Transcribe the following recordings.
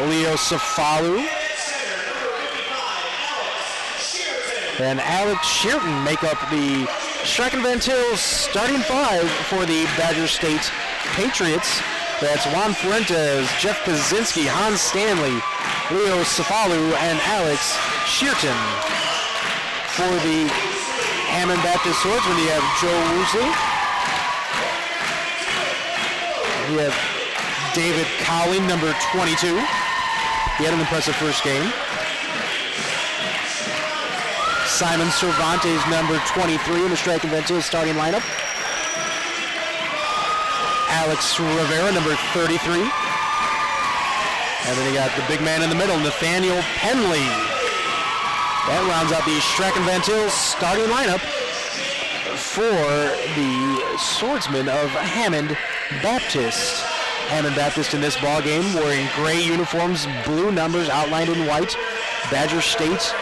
Leo Cefalu, and Alex Shearton make up the Strike and Van Til's starting five for the Badger State Patriots. That's Juan Fuentes, Jeff Kaczynski, Hans Stanley, Leo Cefalu, and Alex Shearton. For the Hammond Baptist Swordsmen, you have Joe Woosley. You have David Cowley, number 22. He had an impressive first game. Simon Cervantes, number 23 in the Strike and Van Til starting lineup. Alex Rivera, number 33. And then you got the big man in the middle, Nathaniel Penley. That rounds out the Strike and Van Til starting lineup for the Swordsmen of Hammond Baptist. Hammond Baptist in this ball game wearing gray uniforms, blue numbers outlined in white. Badger State,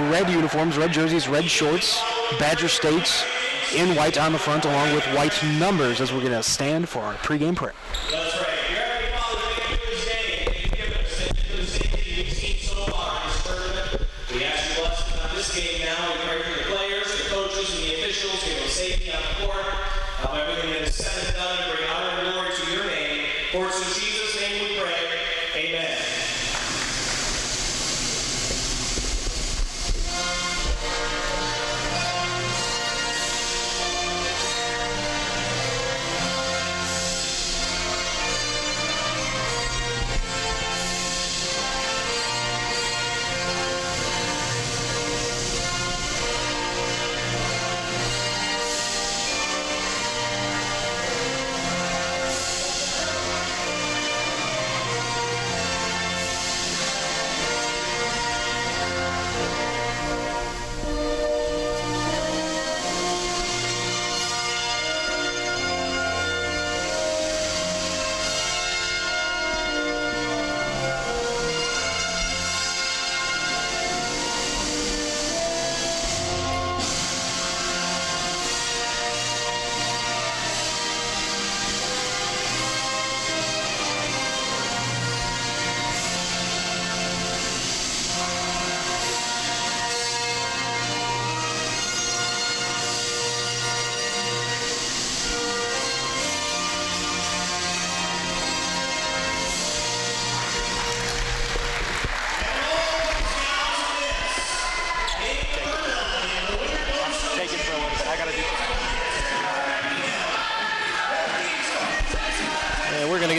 red uniforms, red jerseys, red shorts. Badger State in white on the front along with white numbers as we're going to stand for our pregame prayer. That's right. You're having a positive news day. You've given us the safety you've seen so far in this tournament. We ask you blessings on this game now. We pray for the players, the coaches, and the officials. Give them safety on the court. Help everything that is said and done and bring honor and glory to your name. For it's in Jesus' name we pray. Amen.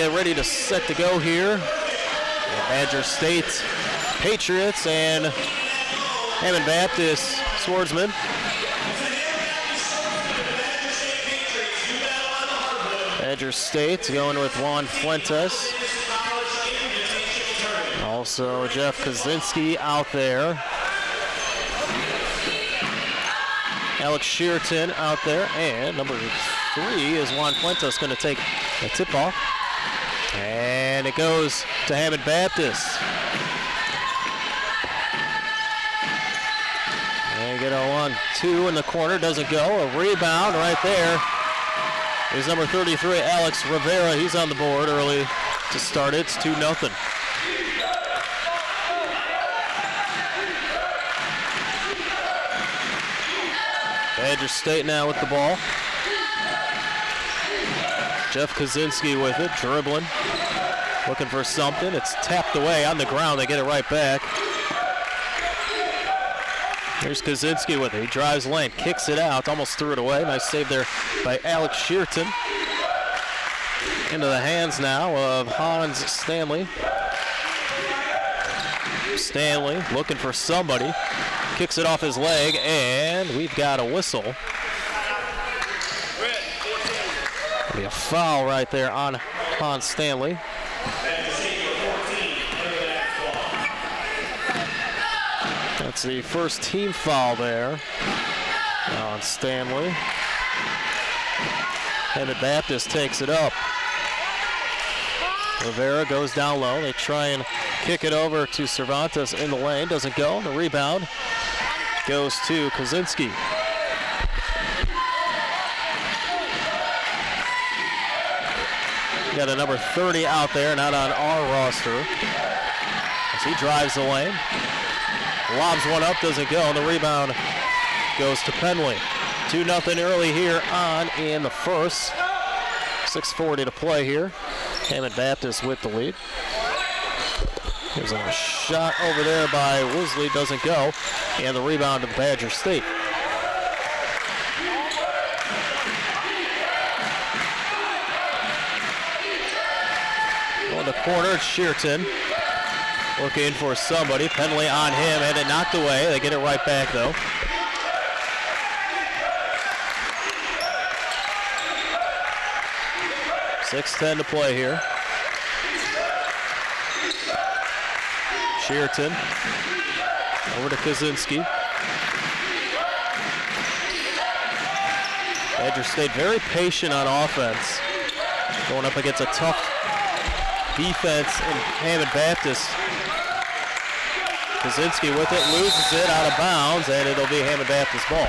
Ready to set to go here. The Badger State Patriots and Hammond Baptist Swordsmen. Badger State going with Juan Fuentes. Also Jeff Kaczynski out there. Alex Shearton out there. And number 3 is Juan Fuentes going to take a tip-off. And it goes to Hammond Baptist. And get a 1-2 in the corner, doesn't go. A rebound right there is number 33, Alex Rivera. He's on the board early to start it. It's 2-0. Badger State now with the ball. Jeff Kaczynski with it, dribbling, looking for something. It's tapped away on the ground. They get it right back. Here's Kaczynski with it. He drives lane, kicks it out, almost threw it away. Nice save there by Alex Shearton. Into the hands now of Hans Stanley. Stanley looking for somebody. Kicks it off his leg, and we've got a whistle. Be a foul right there on Hans Stanley. That's the first team foul there on Stanley. Hammond Baptist takes it up. Rivera goes down low. They try and kick it over to Cervantes in the lane. Doesn't go. The rebound goes to Kaczynski. Got a number 30 out there, not on our roster. As he drives the lane. Lobs one up, doesn't go. The rebound goes to Penley. 2-0 early here on in the first. 6:40 to play here. Hammond Baptist with the lead. There's a shot over there by Woosley, doesn't go. And the rebound to Badger State. On the corner, it's Shearton. Looking for somebody. Penley on him, and it knocked away. They get it right back, though. .6:10 to play here. Shearton over to Kaczynski. Badger State very patient on offense. Going up against a tough defense in Hammond Baptist. Kaczynski with it, loses it out of bounds, and it'll be Hammond Baptist ball.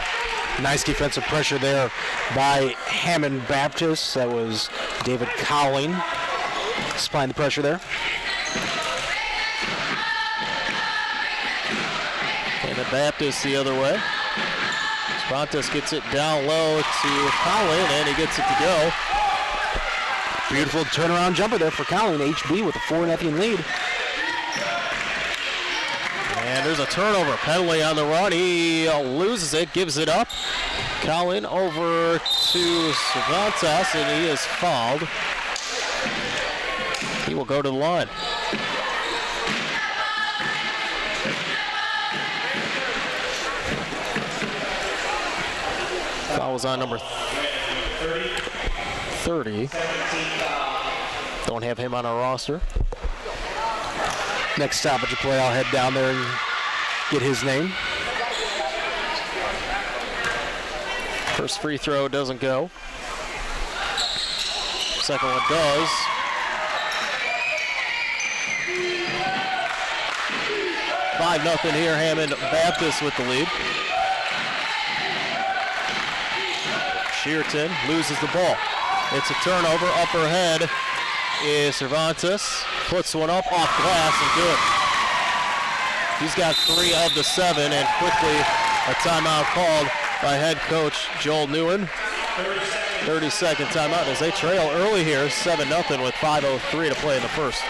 Nice defensive pressure there by Hammond Baptist. That was David Cowling supplying the pressure there. Hammond Baptist the other way. Spontus gets it down low to Cowling, and he gets it to go. Beautiful turnaround jumper there for Cowling. HB with a 4-0 lead. And there's a turnover. Penley on the run. He loses it, gives it up. Cowling over to Cervantes, and he is fouled. He will go to the line. Foul was on number 30. Don't have him on our roster. Next stoppage of play, I'll head down there and get his name. First free throw doesn't go. Second one does. .5 here, Hammond Baptist with the lead. Shearton loses the ball. It's a turnover. Upper head is Cervantes. Puts one up off glass and good. He's got 3 of the 7, and quickly a timeout called by head coach Joel Newen. 30-second timeout as they trail early here, 7-0 with 5:03 to play in the first.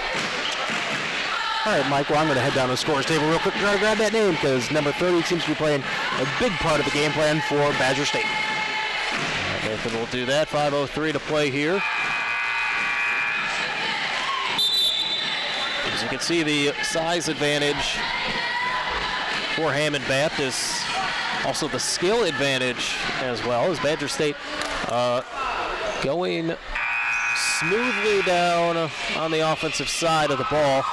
All right, Mike, well, I'm going to head down to the scores table real quick and try to grab that name because number 30 seems to be playing a big part of the game plan for Badger State. Nathan will do that. 5:03 to play here. As you can see, the size advantage for Hammond Baptist. Also the skill advantage as well, as Badger State going smoothly down on the offensive side of the ball.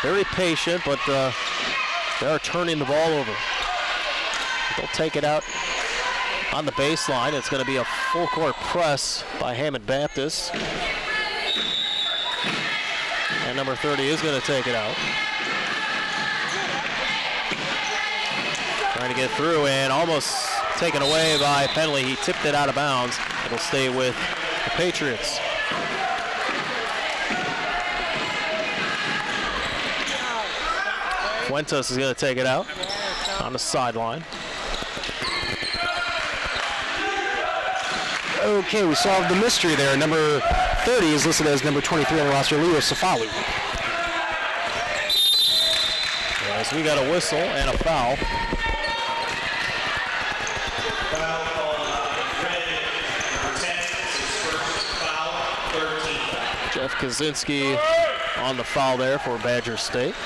Very patient, but they are turning the ball over. They'll take it out on the baseline. It's going to be a full court press by Hammond Baptist. And number 30 is going to take it out. Trying to get through and almost taken away by Penley. He tipped it out of bounds. It'll stay with the Patriots. Fuentes is going to take it out on the sideline. Okay, we solved the mystery there. Number 30 is listed as number 23 on the roster, Leo Safalu. Yes, we got a whistle and a foul. Jeff Kaczynski on the foul there for Badger State.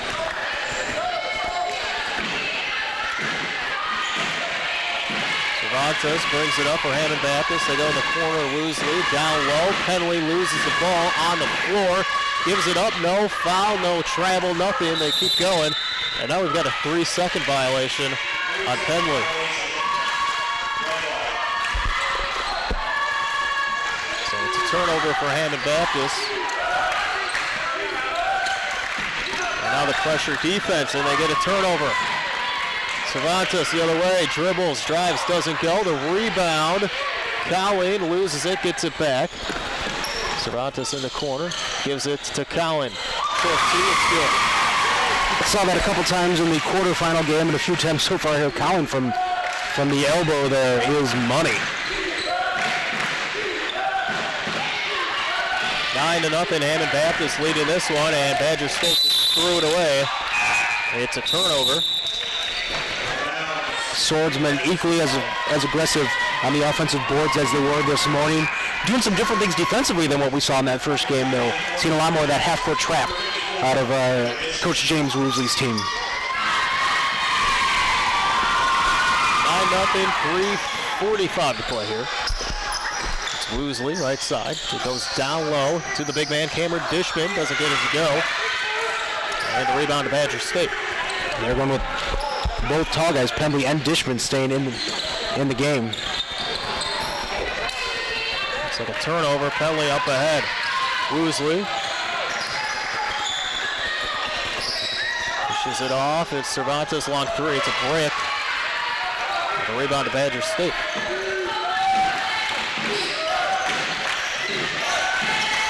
Cervantes brings it up for Hammond Baptist. They go in the corner, Woosley down low. Penley loses the ball on the floor. Gives it up, no foul, no travel, nothing. They keep going. And now we've got a 3-second violation on Penley. So it's a turnover for Hammond Baptist. And now the pressure defense, and they get a turnover. Cervantes the other way, dribbles, drives, doesn't go. The rebound, Cowling loses it, gets it back. Cervantes in the corner, gives it to Collin. Short two, it's good. I saw that a couple times in the quarterfinal game and a few times so far here. Collin from the elbow there is money. 9-0, Hammond Baptist leading this one, and Badger State just threw it away. It's a turnover. Swordsmen equally as aggressive on the offensive boards as they were this morning. Doing some different things defensively than what we saw in that first game, though. Seeing a lot more of that half-court trap out of Coach James Woosley's team. 9-0, 3:45 to play here. It's Woosley, right side. It goes down low to the big man, Cameron Dishman. Doesn't get it to go. And the rebound to Badger State. They're going with both tall guys, Pembley and Dishman, staying in the game. It's like a turnover. Pembley up ahead. Woosley pushes it off. It's Cervantes, long three. It's a brick. The rebound to Badger State.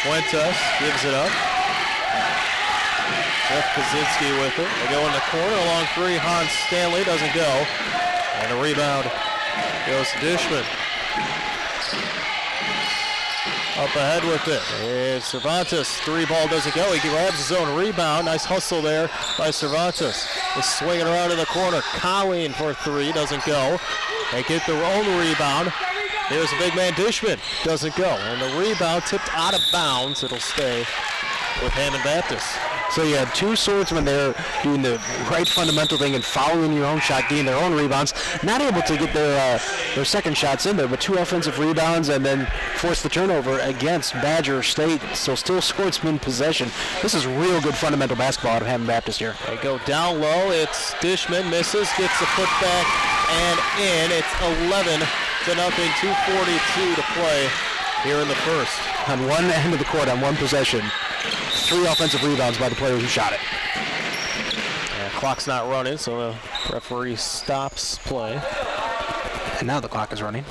Fuentes gives it up. Jeff Kaczynski with it. They go in the corner, long three. Hans Stanley doesn't go. And the rebound goes to Dishman. Up ahead with it. And Cervantes, three ball doesn't go. He grabs his own rebound. Nice hustle there by Cervantes. He's swinging around in the corner. Colleen for three, doesn't go. They get their own rebound. There's the big man Dishman, doesn't go. And the rebound tipped out of bounds. It'll stay with Hammond Baptist. So you have two swordsmen there doing the right fundamental thing and following your own shot, getting their own rebounds. Not able to get their second shots in there, but two offensive rebounds and then force the turnover against Badger State. So still swordsman possession. This is real good fundamental basketball out of Hammond Baptist here. They go down low. It's Dishman, misses, gets the putback and in. It's 11-0, 2:42 to play here in the first. On one end of the court, on one possession. Three offensive rebounds by the player who shot it. Clock's not running, so the referee stops play. And now the clock is running.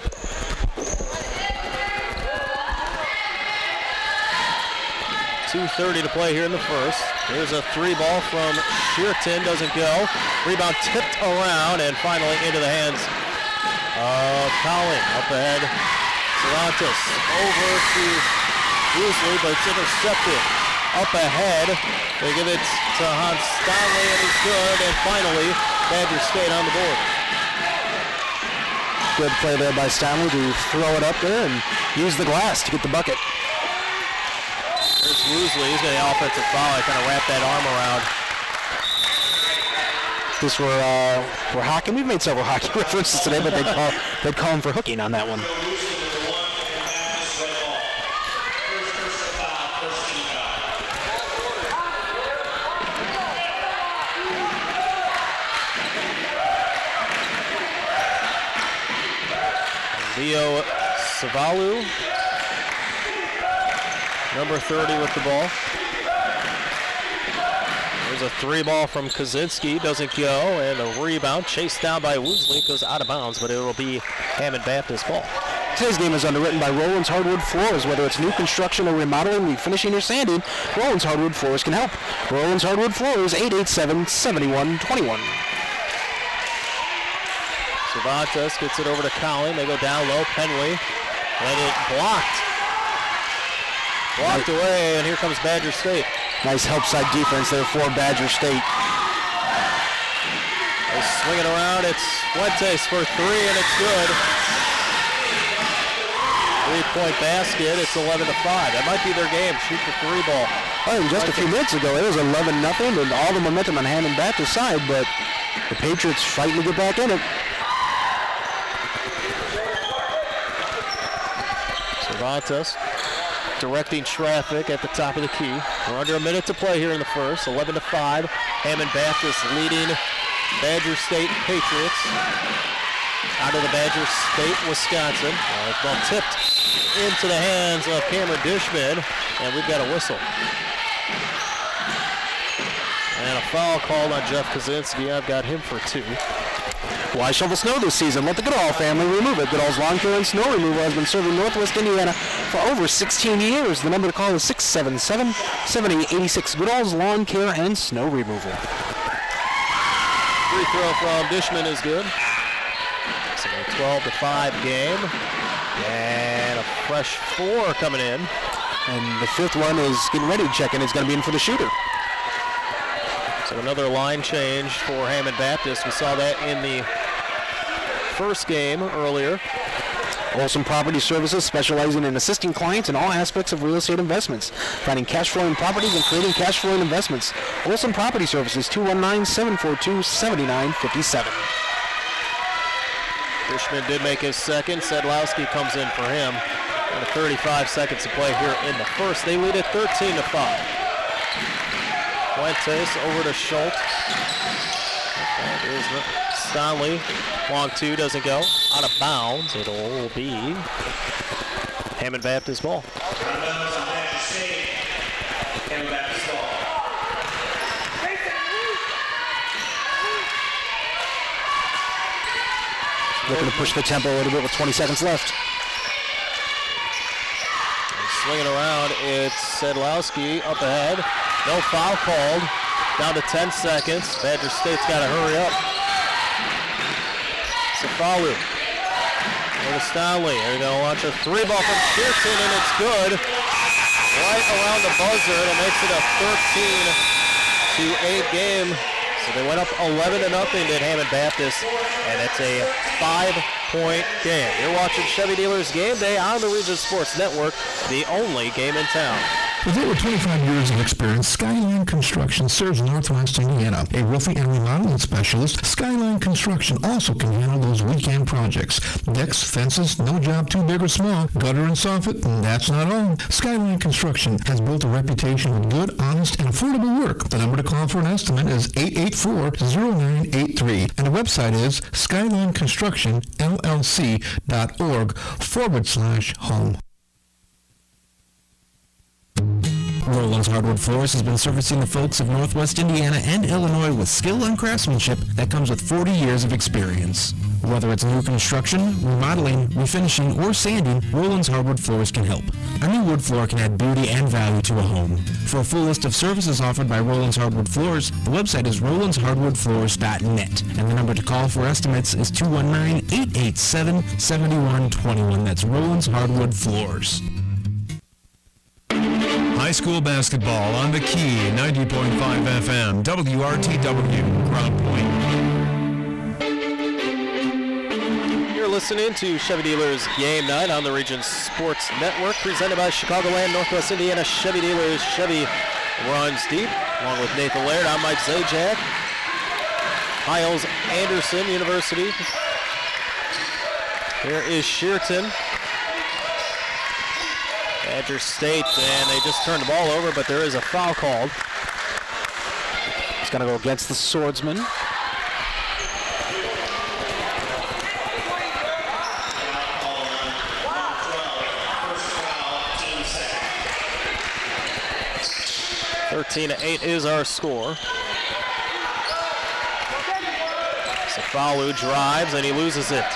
.230 to play here in the first. Here's a three ball from Shearton, doesn't go. Rebound tipped around and finally into the hands of Collin. Up ahead, Cervantes over to Woosley, but it's intercepted. Up ahead, they give it to Hans Stanley, and he's good. And finally, Badger State on the board. Good play there by Stanley to throw it up there and use the glass to get the bucket. There's Woosley. He's got an offensive foul. I kind of wrap that arm around. This we're hocking. We've made several hockey references today, but they'd call him for hooking on that one. Leo Savalu, number 30 with the ball. There's a three ball from Kaczynski, doesn't go, and a rebound chased down by Woosley, goes out of bounds, but it will be Hammond Baptist ball. Today's game is underwritten by Roland's Hardwood Floors. Whether it's new construction or remodeling, refinishing, or sanding, Roland's Hardwood Floors can help. Roland's Hardwood Floors, 887-7121. Cervantes gets it over to Collin. They go down low. Penway. And it blocked. Blocked away, and here comes Badger State. Nice help side defense there for Badger State. They swing it around. It's Fuentes for three, and it's good. 3-point basket. It's 11-5. That might be their game. Shoot the three ball. Oh, just a few minutes ago, it was 11-0, and all the momentum on Hammond Baptist side, but the Patriots fighting to get back in it. Cervantes directing traffic at the top of the key. We're under a minute to play here in the first. 11-5. Hammond Baptist leading Badger State Patriots out of the Badger State, Wisconsin. Ball tipped into the hands of Cameron Dishman, and we've got a whistle. And a foul called on Jeff Kaczynski. I've got him for two. Why shovel snow this season? Let the Goodall family remove it. Goodall's Lawn Care and Snow Removal has been serving Northwest Indiana for over 16 years. The number to call is 677-7886. Goodall's Lawn Care and Snow Removal. Free throw from Dishman is good. It's a 12-5 game. And a fresh 4 coming in. And the fifth one is getting ready to check in. It's going to be in for the shooter. So another line change for Hammond Baptist. We saw that in the first game earlier. Olson Property Services, specializing in assisting clients in all aspects of real estate investments, finding cash flowing properties and creating cash flowing investments. Olson Property Services, 219-742-7957. Fishman did make his second. Sedlowski comes in for him. And 35 seconds to play here in the first. They lead it 13-5. Fuentes over to Schultz. That is Stanley. Long two doesn't go. Out of bounds. It'll be Hammond Baptist ball. Hammond Baptist ball. Looking to push the tempo a little bit with 20 seconds left. Swinging around, it's Sedlowski up ahead. No foul called. Down to 10 seconds. Badger State's got to hurry up. Safalu. Over to Stanley. They're going to launch a 3-ball from Shearton, and it's good. Right around the buzzer, and it makes it a 13-8 game. So they went up 11-0 at Hammond Baptist, and it's a 5-point game. You're watching Chevy Dealers Game Day on the Region Sports Network, the only game in town. With over 25 years of experience, Skyline Construction serves Northwest Indiana. A roofing and remodeling specialist, Skyline Construction also can handle those weekend projects. Decks, fences, no job too big or small. Gutter and soffit, and that's not all. Skyline Construction has built a reputation of good, honest, and affordable work. The number to call for an estimate is 884-0983. And the website is skylineconstructionllc.org/home. Roland's Hardwood Floors has been servicing the folks of Northwest Indiana and Illinois with skill and craftsmanship that comes with 40 years of experience. Whether it's new construction, remodeling, refinishing, or sanding, Roland's Hardwood Floors can help. A new wood floor can add beauty and value to a home. For a full list of services offered by Roland's Hardwood Floors, the website is rolandshardwoodfloors.net, and the number to call for estimates is 219-887-7121. That's Roland's Hardwood Floors. High school basketball on the Key, 90.5 FM, WRTW, Crown Point. You're listening to Chevy Dealers Game Night on the Region Sports Network, presented by Chicagoland, Northwest Indiana Chevy Dealers. Chevy runs deep, along with Nathan Laird. I'm Mike Zajac. Hyles-Anderson University. Here is Shearton. Badger State, and they just turned the ball over, but there is a foul called. It's going to go against the Swordsman. Team 13-8 is our score. Safalu drives, and he loses it.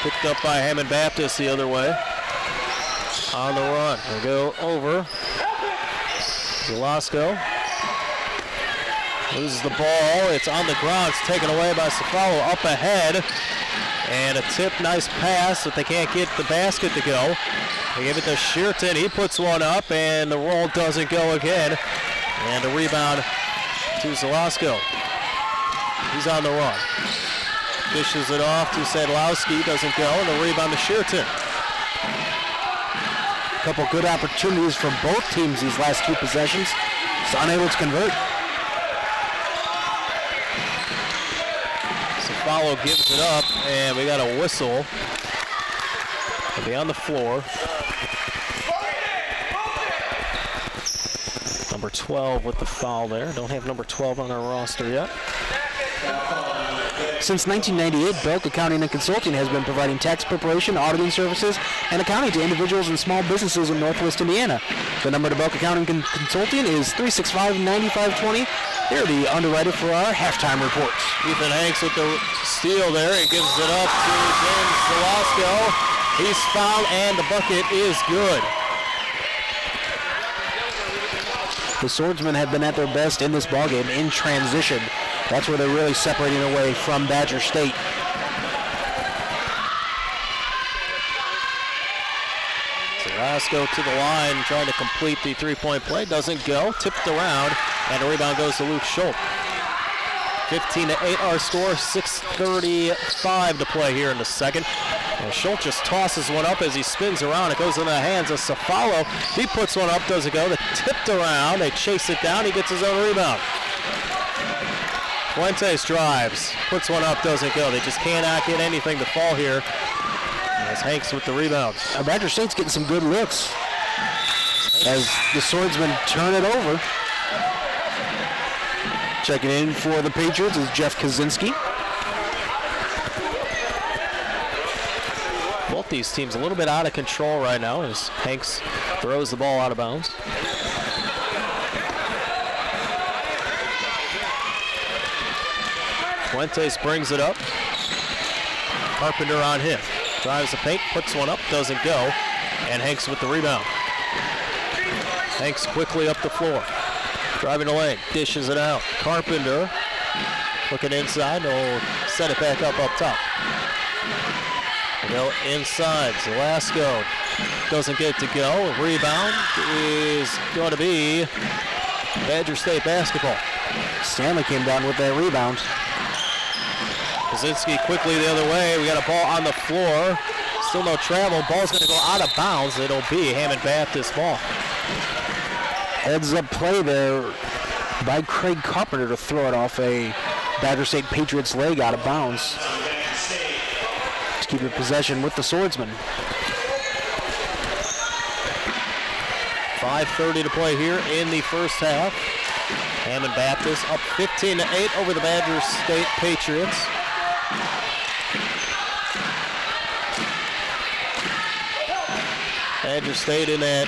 Picked up by Hammond Baptist the other way. On the run. They go over. Velasco loses the ball. It's on the ground. It's taken away by Safalu. Up ahead. And a tip. Nice pass, but they can't get the basket to go. They give it to Shearton. He puts one up, and the roll doesn't go again. And a rebound to Velasco. He's on the run. Dishes it off to Sedlowski. Doesn't go. And the rebound to Shearton. Couple good opportunities from both teams these last two possessions. Just unable to convert. Safalu gives it up, and we got a whistle. He'll be on the floor. Number 12 with the foul there. Don't have number 12 on our roster yet. Since 1998, Belk Accounting and Consulting has been providing tax preparation, auditing services, and accounting to individuals and small businesses in Northwest Indiana. The number to Belk Accounting and Consulting is 365-9520. They're the underwriter for our halftime reports. Ethan Hanks with the steal there. He gives it up to James Velasco. He's fouled, and the bucket is good. The Swordsmen have been at their best in this ballgame in transition. That's where they're really separating away from Badger State. Velasco to the line, trying to complete the three-point play. Doesn't go. Tipped around, and the rebound goes to Luke Schultz. 15-8 our score. 6:35 to play here in the second. And Schultz just tosses one up as he spins around. It goes in the hands of Safalo. He puts one up, doesn't go. They tipped around. They chase it down. He gets his own rebound. Fuentes drives, puts one up, doesn't go. They just cannot get anything to fall here. As Hanks with the rebounds. Badger State's getting some good looks as the Swordsmen turn it over. Checking in for the Patriots is Jeff Kaczynski. Both these teams a little bit out of control right now as Hanks throws the ball out of bounds. Fuentes brings it up. Carpenter on him. Drives the paint, puts one up, doesn't go. And Hanks with the rebound. Hanks quickly up the floor. Driving the lane, dishes it out. Carpenter looking inside, will set it back up top. They go inside, Velasco doesn't get to go. Rebound is going to be Badger State basketball. Stanley came down with that rebound. Kaczynski quickly the other way. We got a ball on the floor. Still no travel. Ball's going to go out of bounds. It'll be Hammond Baptist ball. Heads up play there by Craig Carpenter to throw it off a Badger State Patriots leg out of bounds to keep the possession with the Swordsmen. 5:30 to play here in the first half. Hammond Baptist up 15-8 over the Badger State Patriots. Badger State in that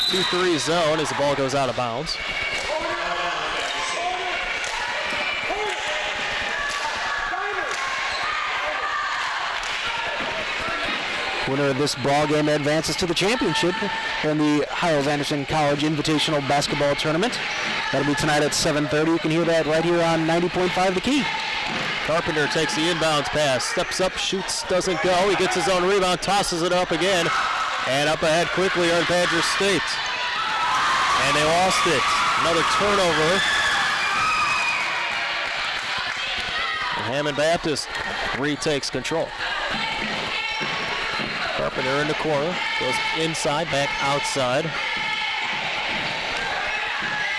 2-3 zone as the ball goes out of bounds. Winner of this ball game advances to the championship in the Hyles-Anderson College Invitational Basketball Tournament. That'll be tonight at 7:30. You can hear that right here on 90.5 The Key. Carpenter takes the inbounds pass, steps up, shoots, doesn't go. He gets his own rebound, tosses it up again, and up ahead quickly are Badger State. And they lost it. Another turnover. And Hammond Baptist retakes control. Carpenter in the corner, goes inside, back outside.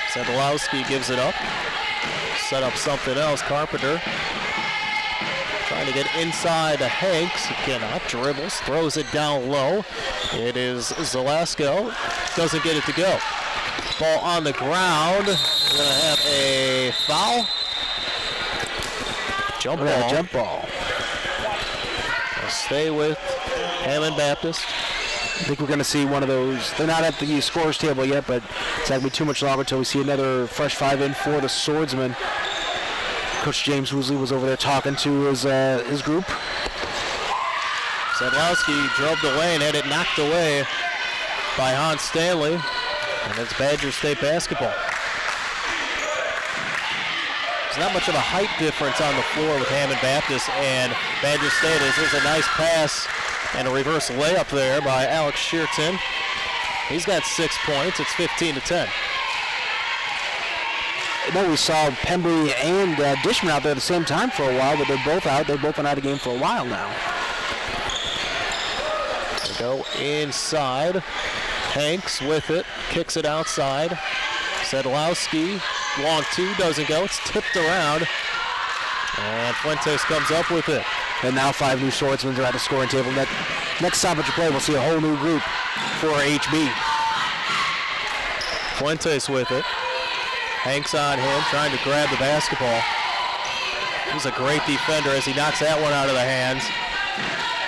Sadlowski gives it up. Set up something else. Carpenter trying to get inside to Hanks. He cannot. Dribbles, throws it down low. It is Velasco. Doesn't get it to go. Ball on the ground. We're going to have a foul. Jump ball. Jump ball. We'll stay with Hammond Baptist. I think we're going to see one of those. They're not at the scores table yet, but it's not going to be too much longer until we see another fresh five in for the Swordsmen. Coach James Woosley was over there talking to his group. Sadlowski drove the lane, had it knocked away by Hans Stanley, and it's Badger State basketball. There's not much of a height difference on the floor with Hammond Baptist and Badger State. There's a nice pass and a reverse layup there by Alex Shearton. He's got 6 points. It's 15-10. I know we saw Pembry and Dishman out there at the same time for a while, but they're both out. They've both been out of the game for a while now. They go inside. Hanks with it, kicks it outside. Sadlowski, long two, doesn't go. It's tipped around. And Fuentes comes up with it. And now 5 new Swordsmen are at the scoring table. Next stoppage of play, we'll see a whole new group for HB. Fuentes with it. Hanks on him, trying to grab the basketball. He's a great defender as he knocks that one out of the hands.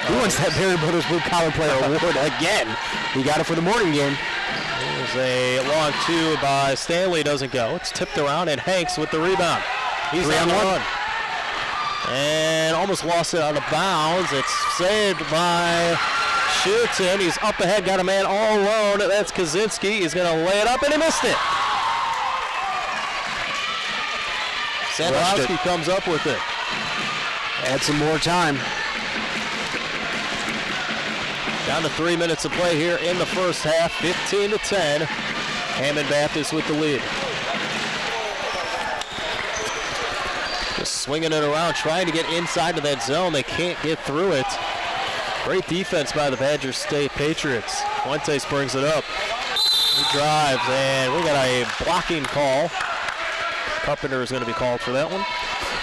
He wins that Barry Brothers Blue Collar Player Award again. He got it for the morning game. There's a long two by Stanley, doesn't go. It's tipped around, and Hanks with the rebound. He's 3 on 1. And almost lost it out of bounds. It's saved by Shearton. He's up ahead, got a man all alone. That's Kaczynski. He's going to lay it up, and he missed it. Sandowski comes up with it. Add some more time. Down to 3 minutes of play here in the first half, 15-10. Hammond Baptist with the lead. Just swinging it around, trying to get inside of that zone. They can't get through it. Great defense by the Badger State Patriots. Fuentes brings it up. He drives, and we got a blocking call. Carpenter is going to be called for that one.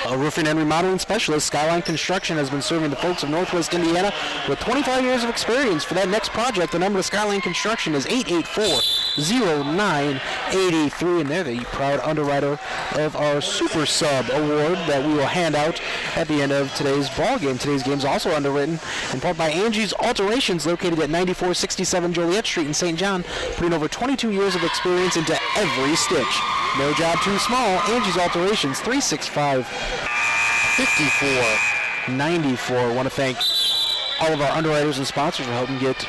A roofing and remodeling specialist, Skyline Construction, has been serving the folks of Northwest Indiana with 25 years of experience. For that next project, the number of Skyline Construction is 884-0983, and they're the proud underwriter of our Super Sub Award that we will hand out at the end of today's ball game. Today's game is also underwritten in part by Angie's Alterations, located at 9467 Joliet Street in St. John, putting over 22 years of experience into every stitch. No job too small. Angie's Alterations, 365-5494. I want to thank all of our underwriters and sponsors for helping get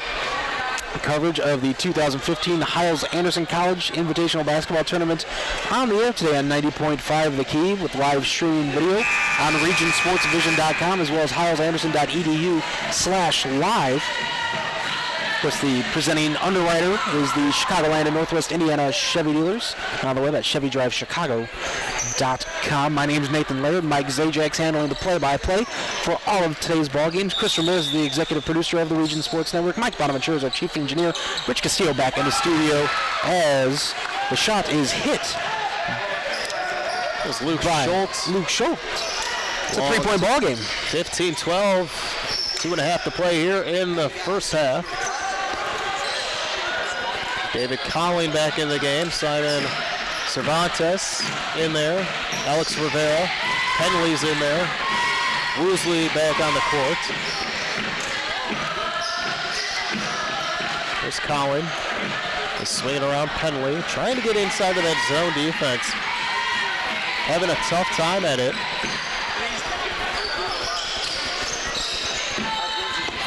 coverage of the 2015 Hyles-Anderson College Invitational Basketball Tournament on the air today on 90.5 The Key with live streaming video on regionsportsvision.com as well as hylesanderson.edu/live. Of course, the presenting underwriter is the Chicagoland and Northwest Indiana Chevy dealers. And on the web at ChevyDriveChicago.com. My name is Nathan Laird. Mike Zajak's handling the play-by-play for all of today's ball games. Chris Ramirez is the executive producer of the Region Sports Network. Mike Bonaventura is our chief engineer. Rich Castillo back in the studio as the shot is hit. It was Luke Schultz. Luke Schultz. It's a three-point ball game. 15-12. 2.5 to play here in the first half. David Colling back in the game. Simon Cervantes in there. Alex Rivera. Henley's in there. Woosley back on the court. There's Colling. He's swinging around Penley. Trying to get inside of that zone defense. Having a tough time at it.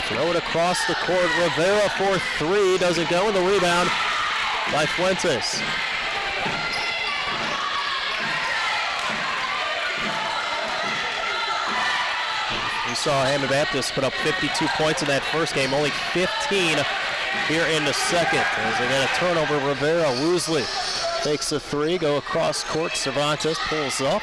Throw it across the court. Rivera for three. Doesn't go in the rebound by Fuentes. We saw Hammond Baptist put up 52 points in that first game, only 15 here in the second. As they get a turnover, Rivera, Woosley takes a three, go across court. Cervantes pulls up.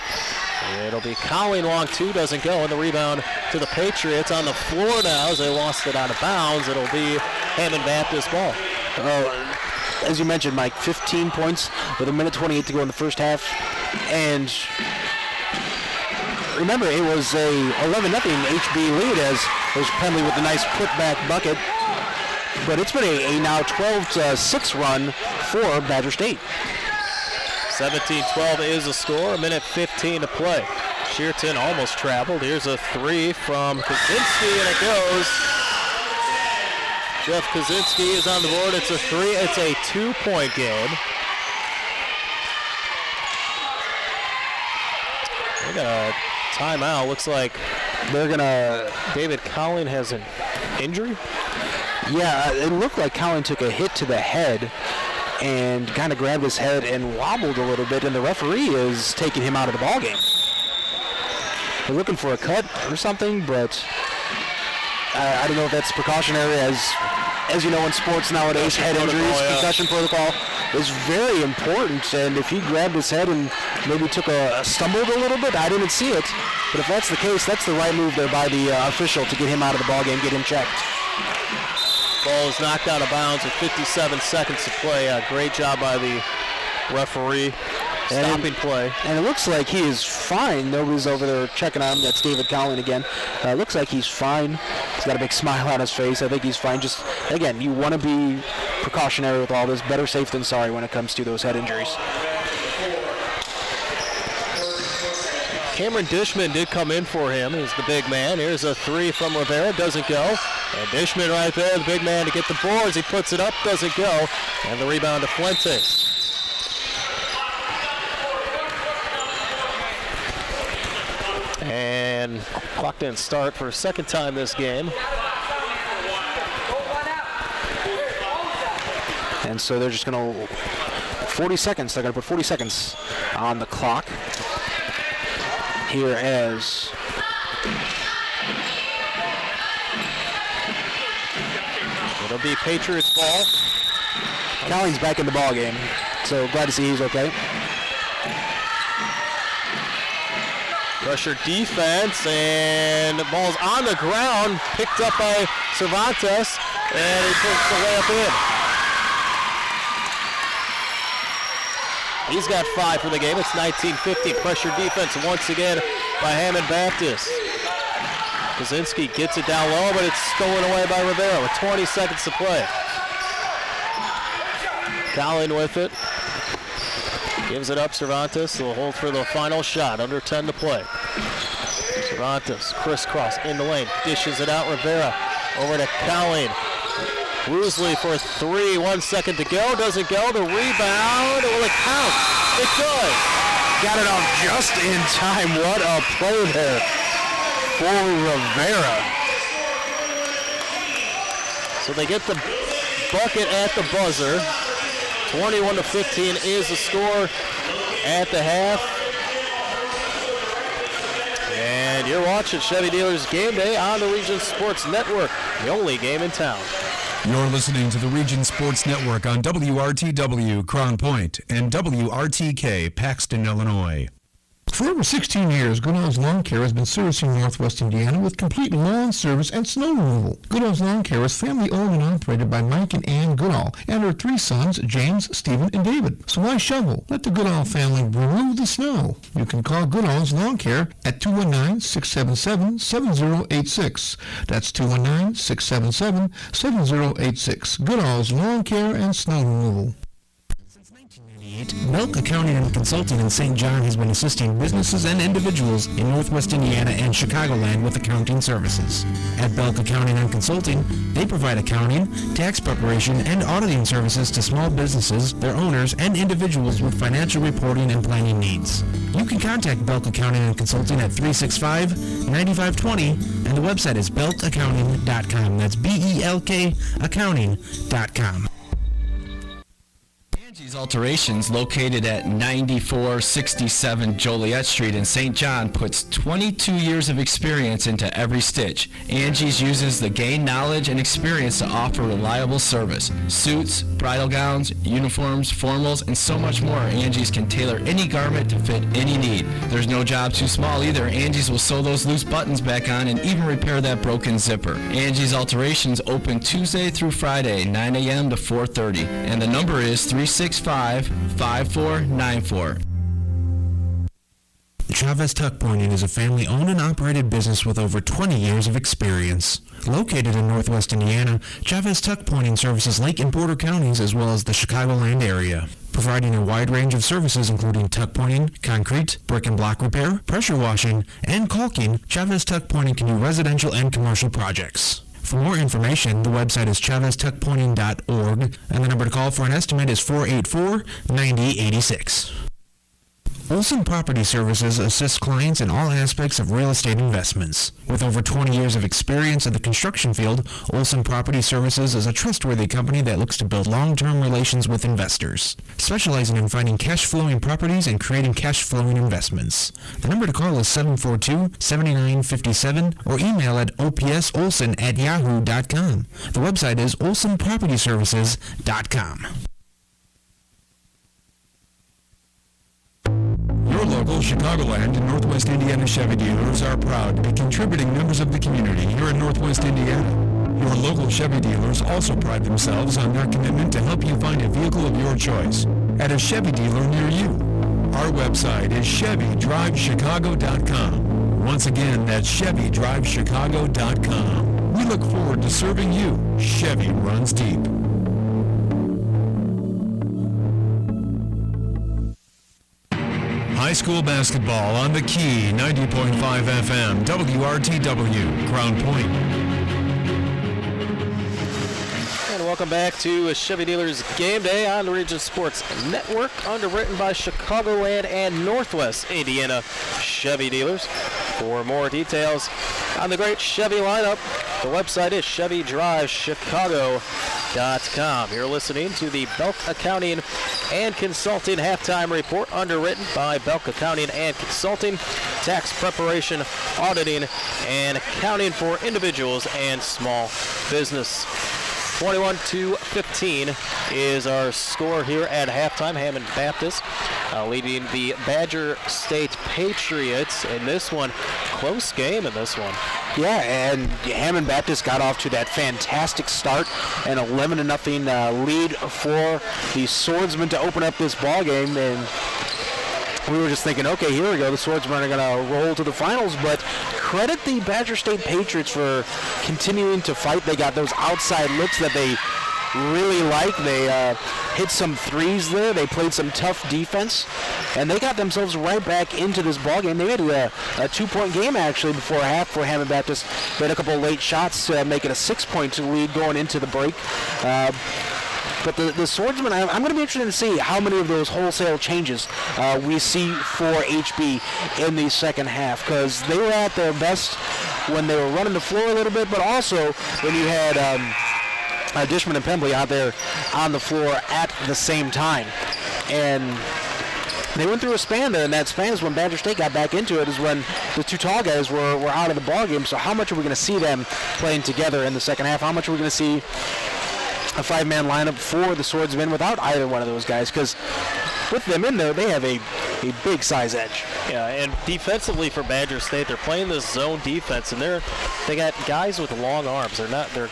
It'll be Colling long two, doesn't go, and the rebound to the Patriots on the floor now as they lost it out of bounds. It'll be Hammond Baptist ball. As you mentioned, Mike, 15 points with 1:28 to go in the first half. And remember, it was a 11-0 HB lead as Penley with a nice putback bucket. But it's been a now 12-6 run for Badger State. 17-12 is the score, 1:15 to play. Shearton almost traveled. Here's a three from Kaczynski, and it goes. Jeff Kaczynski is on the board. It's a three. It's a 2-point game. They got a timeout. Looks like they're gonna. David Colling has an injury. Yeah, it looked like Colling took a hit to the head and kind of grabbed his head and wobbled a little bit, and the referee is taking him out of the ball game. They're looking for a cut or something, but I don't know if that's precautionary. As you know, in sports nowadays, head injuries, concussion protocol is very important. And if he grabbed his head and maybe stumbled a little bit, I didn't see it. But if that's the case, that's the right move there by the official to get him out of the ball game, get him checked. Ball is knocked out of bounds with 57 seconds to play. Great job by the referee stopping play. And it looks like he is fine. Nobody's over there checking on him. That's David Colling again. Looks like he's fine. He's got a big smile on his face. I think he's fine. Just, again, you want to be precautionary with all this. Better safe than sorry when it comes to those head injuries. Cameron Dishman did come in for him. He's the big man. Here's a three from Rivera. Doesn't go. And Dishman right there, the big man to get the boards. He puts it up. Doesn't go. And the rebound to Fuentes. And And clock didn't start for a second time this game. And so they're just going to 40 seconds. They're going to put 40 seconds on the clock here as it'll be Patriots ball. Colleen's back in the ball game, so glad to see he's okay. Pressure defense, and the ball's on the ground, picked up by Cervantes, and he puts the layup in. He's got 5 for the game. It's 19-15. Pressure defense once again by Hammond Baptist. Kaczynski gets it down low, but it's stolen away by Rivera with 20 seconds to play. Colleen with it. Gives it up, Cervantes. Will hold for the final shot. Under 10 to play. Cervantes, crisscross in the lane. Dishes it out. Rivera over to Colleen. Woosley for 3. 1 second to go. Doesn't go. The rebound. Will it count? It does. Got it off just in time. What a play there for Rivera. So they get the bucket at the buzzer. 21-15 is the score at the half. And you're watching Chevy Dealers Game Day on the Region Sports Network, the only game in town. You're listening to the Region Sports Network on WRTW Crown Point and WRTK Paxton, Illinois. For over 16 years, Goodall's Lawn Care has been servicing Northwest Indiana with complete lawn service and snow removal. Goodall's Lawn Care is family owned and operated by Mike and Ann Goodall and their 3 sons, James, Stephen, and David. So why shovel? Let the Goodall family remove the snow. You can call Goodall's Lawn Care at 219-677-7086. That's 219-677-7086. Goodall's Lawn Care and Snow Removal. Belk Accounting and Consulting in St. John has been assisting businesses and individuals in Northwest Indiana and Chicagoland with accounting services. At Belk Accounting and Consulting, they provide accounting, tax preparation, and auditing services to small businesses, their owners, and individuals with financial reporting and planning needs. You can contact Belk Accounting and Consulting at 365-9520, and the website is belkaccounting.com. That's BELK accounting.com. Angie's Alterations, located at 9467 Joliet Street in St. John, puts 22 years of experience into every stitch. Angie's uses the gained knowledge and experience to offer reliable service. Suits, bridal gowns, uniforms, formals, and so much more. Angie's can tailor any garment to fit any need. There's no job too small either. Angie's will sew those loose buttons back on and even repair that broken zipper. Angie's Alterations open Tuesday through Friday, 9 a.m. to 4:30, and the number is 365-5494. Chavez Tuck Pointing is a family-owned and operated business with over 20 years of experience. Located in Northwest Indiana, Chavez Tuck Pointing services Lake and Border counties as well as the Chicagoland area, providing a wide range of services including tuck pointing, concrete, brick and block repair, pressure washing, and caulking. Chavez Tuck Pointing can do residential and commercial projects. For more information, the website is chaveztuckpointing.org, and the number to call for an estimate is 484-9086. Olson Property Services assists clients in all aspects of real estate investments. With over 20 years of experience in the construction field, Olson Property Services is a trustworthy company that looks to build long-term relations with investors, specializing in finding cash-flowing properties and creating cash-flowing investments. The number to call is 742-7957 or email at opsolson@yahoo.com. The website is olsonpropertyservices.com. Your local Chicagoland and Northwest Indiana Chevy dealers are proud to be contributing members of the community here in Northwest Indiana. Your local Chevy dealers also pride themselves on their commitment to help you find a vehicle of your choice at a Chevy dealer near you. Our website is ChevyDriveChicago.com. Once again, that's ChevyDriveChicago.com. We look forward to serving you. Chevy runs deep. High school basketball on the Key, 90.5 FM, WRTW, Crown Point. And Welcome back to Chevy Dealers Game Day on the Region Sports Network, underwritten by Chicagoland and Northwest Indiana Chevy Dealers. For more details on the great Chevy lineup, the website is ChevyDriveChicago.com. You're listening to the Belk Accounting and Consulting Halftime Report, underwritten by Belk Accounting and Consulting, tax preparation, auditing, and accounting for individuals and small business. 21-15 is our score here at halftime. Hammond Baptist leading the Badger State Patriots in this one. Close game in this one. Yeah, and Hammond Baptist got off to that fantastic start, an 11-0 lead for the Swordsmen to open up this ball game, and we were just thinking, okay, here we go, the Swordsmen are going to roll to the finals, but credit the Badger State Patriots for continuing to fight. They got those outside looks that they really like. They hit some threes there. They played some tough defense, and they got themselves right back into this ball game. They had a 2-point game actually before half for Hammond Baptist. They had a couple of late shots to make it a 6-point lead going into the break. But the Swordsmen, I'm going to be interested to see how many of those wholesale changes we see for HB in the second half, because they were at their best when they were running the floor a little bit, but also when you had Dishman and Pembley out there on the floor at the same time. And they went through a span there, and that span is when Badger State got back into it, is when the two tall guys were out of the ball game. So how much are we going to see them playing together in the second half? How much are we going to see a 5-man lineup for the Swordsmen without either one of those guys? Because with them in there, they have a big size edge. Yeah, and defensively for Badger State, they're playing this zone defense, and they got guys with long arms. They're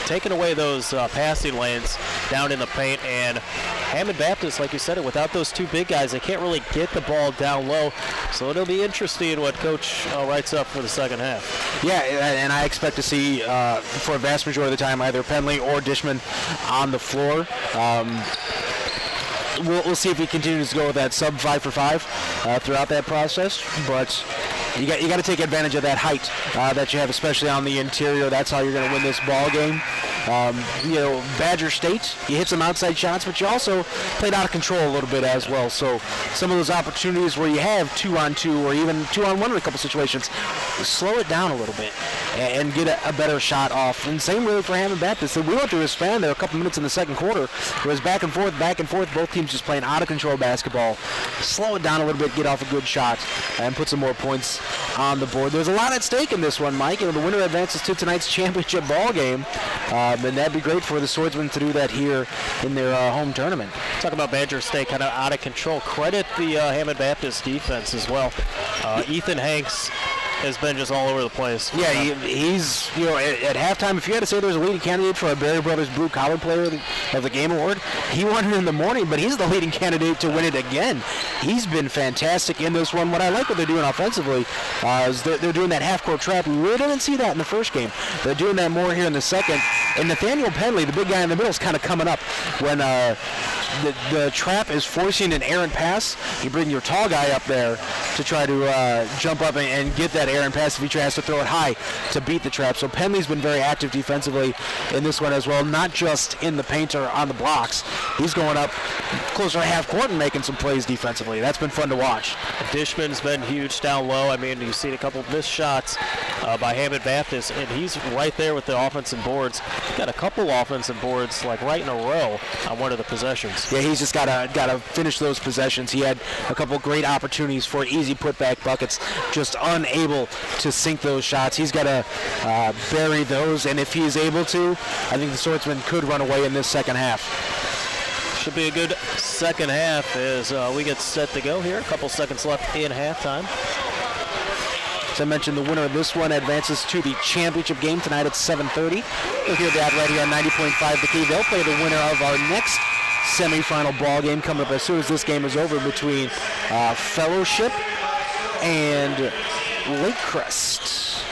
taking away those passing lanes down in the paint, and Hammond Baptist, like you said, without those two big guys, they can't really get the ball down low. So it'll be interesting what Coach writes up for the second half. Yeah, and I expect to see, for a vast majority of the time, either Penley or Dishman on the floor. We'll see if he continues to go with that sub 5 for 5 throughout that process, but you got to take advantage of that height that you have, especially on the interior. That's how you're going to win this ball game. Badger State, you hit some outside shots, but you also played out of control a little bit as well. So some of those opportunities where you have 2-on-2 or even 2-on-1 in a couple situations, slow it down a little bit and get a better shot off. And same really for Hammond Baptist. So we went through a span there a couple minutes in the second quarter. It was back and forth, both teams just playing out of control basketball. Slow it down a little bit, get off a good shot, and put some more points on the board. There's a lot at stake in this one, Mike. The winner advances to tonight's championship ball game. And that'd be great for the Swordsmen to do that here in their home tournament. Talk about Badger State kind of out of control. Credit the Hammond Baptist defense as well. Ethan Hanks has been just all over the place. Yeah, he's, at halftime, if you had to say there's a leading candidate for a Berry Brothers Blue Collar Player of the Game Award, he won it in the morning, but he's the leading candidate to win it again. He's been fantastic in this one. What I like what they're doing offensively is they're doing that half-court trap. We really didn't see that in the first game. They're doing that more here in the second. And Nathaniel Penley, the big guy in the middle, is kind of coming up when the trap is forcing an errant pass. You bring your tall guy up there to try to jump up and get that errant pass if he tries to throw it high to beat the trap. So Penley's been very active defensively in this one as well, not just in the paint or on the blocks. He's going up closer to half court and making some plays defensively. That's been fun to watch. Dishman's been huge down low. I mean, you've seen a couple of missed shots by Hammond Baptist, and he's right there with the offensive boards. Got a couple offensive boards like right in a row on one of the possessions. Yeah, he's just gotta finish those possessions. He had a couple great opportunities for easy putback buckets, just unable to sink those shots. He's got to bury those, and if he's able to, I think the Swordsmen could run away in this second half. Should be a good second half as we get set to go here. A couple seconds left in halftime. As I mentioned, the winner of this one advances to the championship game tonight at 7:30. We'll hear that right here on 90.5 The Key. They'll play the winner of our next semifinal ball game coming up as soon as this game is over between Fellowship and Lake Crest.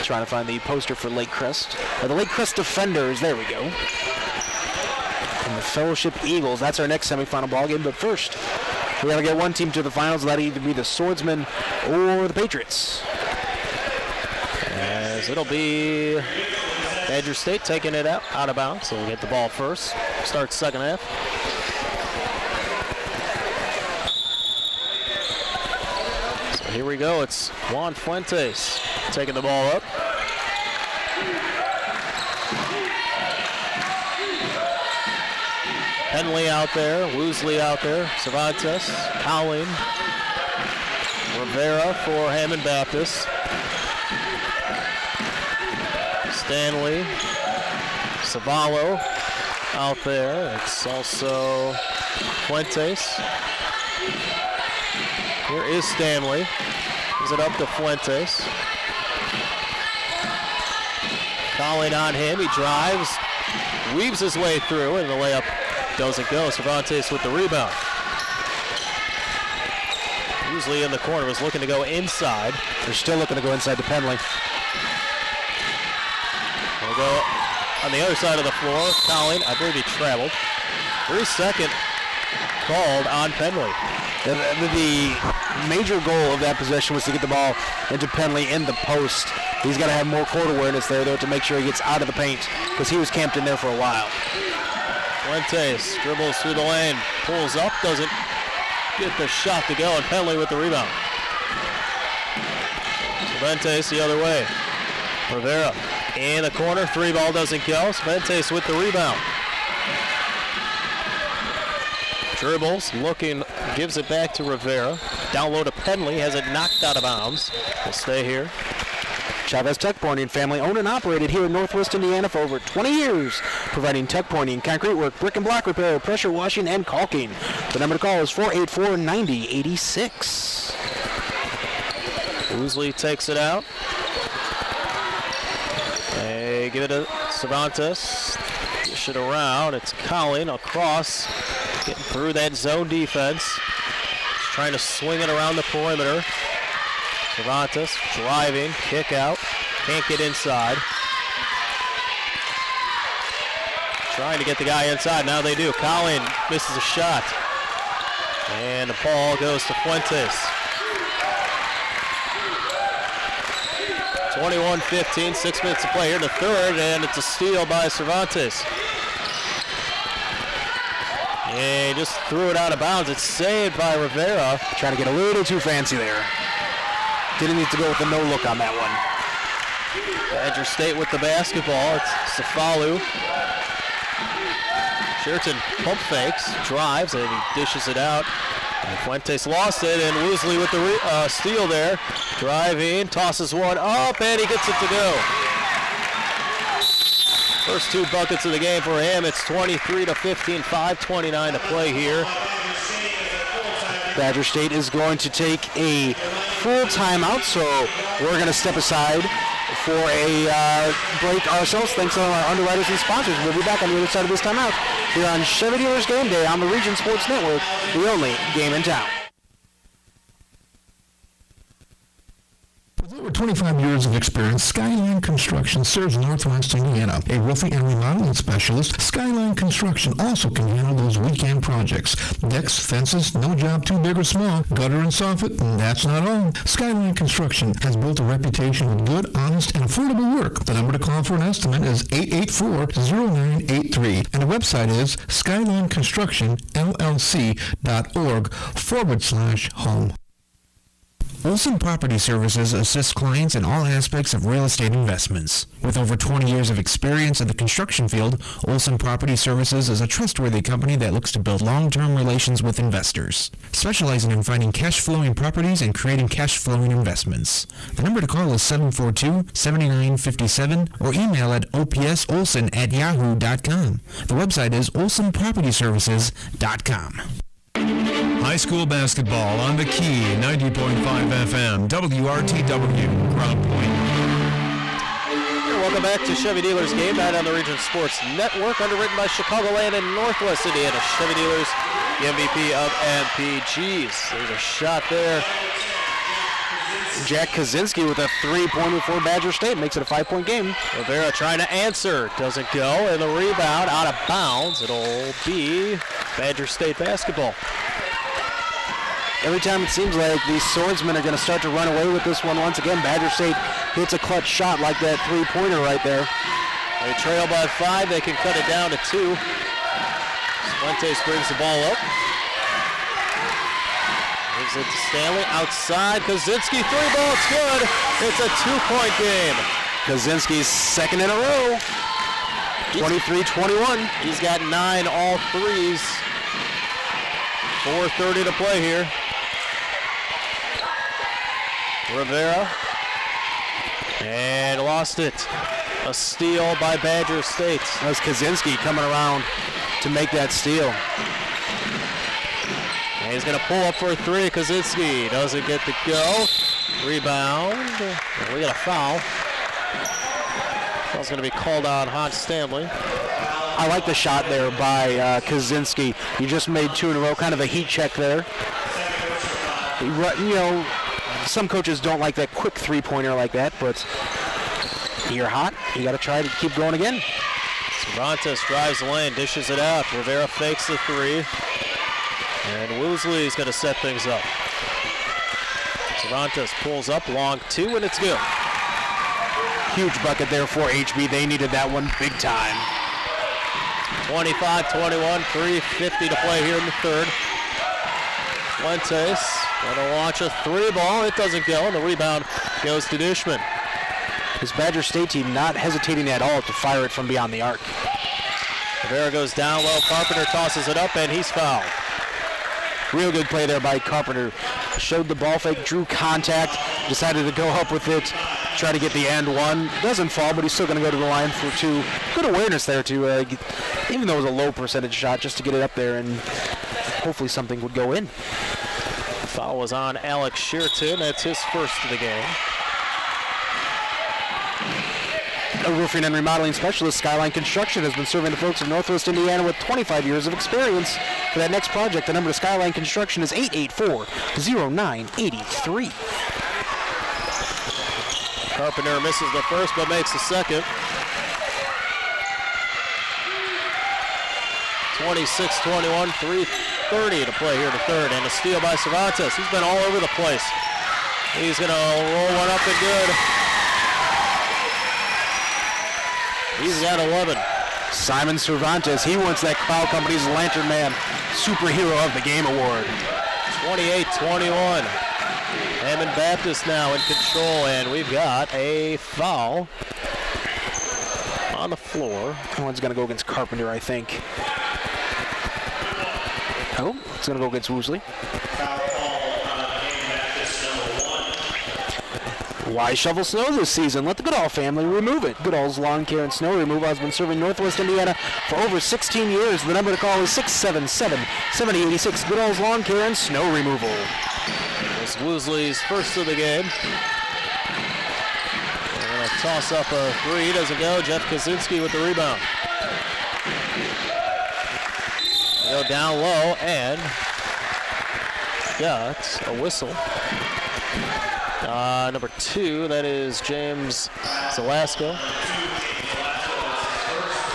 Trying to find the poster for Lake Crest. The Lake Crest Defenders, there we go. And the Fellowship Eagles, that's our next semifinal ball game. But first, we got to get one team to the finals. That'll either be the Swordsmen or the Patriots. as it'll be Badger State taking it out of bounds. So we'll get the ball first. Start second half. So here we go. It's Juan Fuentes taking the ball up. Henley out there, Woosley out there, Cervantes, Cowling, Rivera for Hammond Baptist. Stanley, Savallo out there. It's also Fuentes. Here is Stanley. Gives it up to Fuentes. Calling on him. He drives, weaves his way through, and the layup doesn't go. Cervantes with the rebound. Usually in the corner was looking to go inside. They're still looking to go inside to Penley. We'll go on the other side of the floor. Colleen, I believe he traveled. 3-second called on Penley. The major goal of that possession was to get the ball into Penley in the post. He's got to have more court awareness there, though, to make sure he gets out of the paint, because he was camped in there for a while. Fuentes dribbles through the lane, pulls up, doesn't get the shot to go, and Penley with the rebound. Cervantes the other way. Rivera in the corner, three ball doesn't go. Cervantes with the rebound. Dribbles, looking, gives it back to Rivera. Down low to Penley, has it knocked out of bounds. Will stay here. Chavez Tuck Pointing, family owned and operated here in Northwest Indiana for over 20 years, providing tuck pointing, concrete work, brick and block repair, pressure washing, and caulking. The number to call is 484-9086. Woosley takes it out. They give it to Cervantes. Dish it around. It's Collin across, getting through that zone defense. Just trying to swing it around the perimeter. Cervantes driving, kick out, can't get inside. Trying to get the guy inside, now they do. Collin misses a shot. And the ball goes to Fuentes. 21-15, 6 minutes to play here in the third, and it's a steal by Cervantes. Yeah, he just threw it out of bounds. It's saved by Rivera. Trying to get a little too fancy there. Didn't need to go with the no look on that one. Badger State with the basketball. It's Safalu. Sheraton pump fakes, drives, and he dishes it out. And Fuentes lost it, and Woosley with the steal there. Driving, tosses one up, and he gets it to go. First two buckets of the game for him. It's 23-15, 5:29 to play here. Badger State is going to take a full timeout, so we're going to step aside for a break ourselves. Thanks to our underwriters and sponsors. We'll be back on the other side of this timeout here on Chevy Dealers Game Day on the Region Sports Network, the only game in town. With over 25 years of experience, Skyline Construction serves Northwest Indiana. A roofing and remodeling specialist, Skyline Construction also can handle those weekend projects. Decks, fences, no job too big or small, gutter and soffit, and that's not all. Skyline Construction has built a reputation of good, honest, and affordable work. The number to call for an estimate is 884-0983, and the website is skylineconstructionllc.org/home. Olson Property Services assists clients in all aspects of real estate investments. With over 20 years of experience in the construction field, Olson Property Services is a trustworthy company that looks to build long-term relations with investors, specializing in finding cash-flowing properties and creating cash-flowing investments. The number to call is 742-7957 or email at opsolson@yahoo.com. The website is olsonpropertyservices.com. High school basketball on the Key, 90.5 FM, WRTW, Ground Point. Welcome back to Chevy Dealers Game Night on the Region Sports Network, underwritten by Chicagoland and Northwest Indiana. Chevy Dealers, the MVP of MPGs. There's a shot there. Jack Kaczynski with a three-pointer for Badger State makes it a 5-point game. Rivera trying to answer, doesn't go, and the rebound out of bounds. It'll be Badger State basketball. Every time it seems like these swordsmen are going to start to run away with this one once again. Badger State hits a clutch shot like that three-pointer right there. They trail by 5. They can cut it down to 2. Fuentes brings the ball up. Gives it to Stanley. Outside. Kaczynski, 3-ball. It's good. It's a 2-point game. Kaczynski's second in a row. 23-21. He's got 9 all threes. 4:30 to play here. Rivera. And lost it. A steal by Badger State. That was Kaczynski coming around to make that steal. And he's going to pull up for a 3. Kaczynski doesn't get to go. Rebound. And we got a foul. Foul's going to be called on Hans Stanley. I like the shot there by Kaczynski. He just made 2 in a row, kind of a heat check there. You know, some coaches don't like that quick three-pointer like that, but you're hot. You got to try to keep going again. Cervantes drives the lane, dishes it out. Rivera fakes the 3. And Woosley's going to set things up. Cervantes pulls up, long 2, and it's good. Huge bucket there for HB. They needed that one big time. 25-21, 3:50 to play here in the third. Fuentes going to launch a 3-ball. It doesn't go, and the rebound goes to Dishman. This Badger State team not hesitating at all to fire it from beyond the arc. Rivera goes down low. Carpenter tosses it up, and he's fouled. Real good play there by Carpenter. Showed the ball fake, drew contact, decided to go up with it, try to get the and one. Doesn't fall, but he's still going to go to the line for 2. Good awareness there to, even though it was a low percentage shot, just to get it up there and hopefully something would go in. Foul was on Alex Shearton. That's his first of the game. A roofing and remodeling specialist, Skyline Construction, has been serving the folks of Northwest Indiana with 25 years of experience. For that next project, the number to Skyline Construction is 884-0983. Carpenter misses the first but makes the second. 26-21, 3:30 to play here in the third, and a steal by Cervantes. He's been all over the place. He's going to roll one up and good. He's got 11. Simon Cervantes, he wants that Cloud Company's Lantern Man Superhero of the Game award. 28-21. Hammond Baptist now in control, and we've got a foul on the floor. That one's going to go against Carpenter, I think. Oh, it's going to go against Woosley. Why shovel snow this season? Let the Goodall family remove it. Goodall's Lawn Care and Snow Removal has been serving Northwest Indiana for over 16 years. The number to call is 677-7086. Goodall's Lawn Care and Snow Removal. It's Woosley's first of the game. They're going to toss up a 3. Doesn't go. Jeff Kaczynski with the rebound. They go down low and got a whistle. Number 2, that is James Zelasco.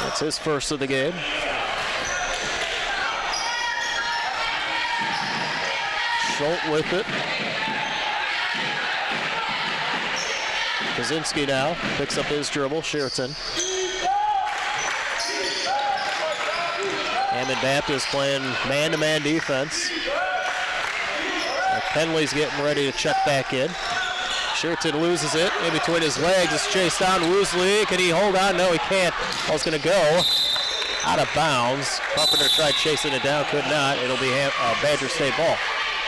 That's his first of the game. Schultz with it. Kaczynski now picks up his dribble. Sheraton. Hammond Baptist playing man-to-man defense. Penley's getting ready to check back in. Sheraton loses it in between his legs. It's chased down. Woosley, can he hold on? No, he can't. Ball's going to go out of bounds. Carpenter tried chasing it down, could not. It'll be Badger State ball.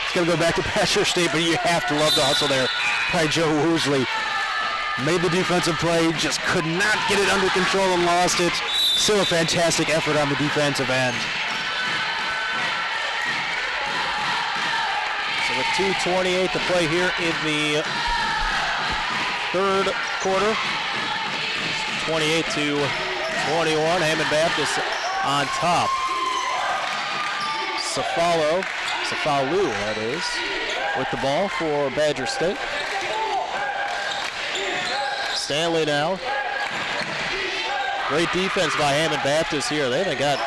It's going to go back to Badger State, but you have to love the hustle there by Joe Woosley. Made the defensive play, just could not get it under control and lost it. Still a fantastic effort on the defensive end. So with 2:28 to play here in the third quarter. 28-21. Hammond Baptist on top. Safalu, that is, with the ball for Badger State. Stanley now. Great defense by Hammond Baptist here. They haven't got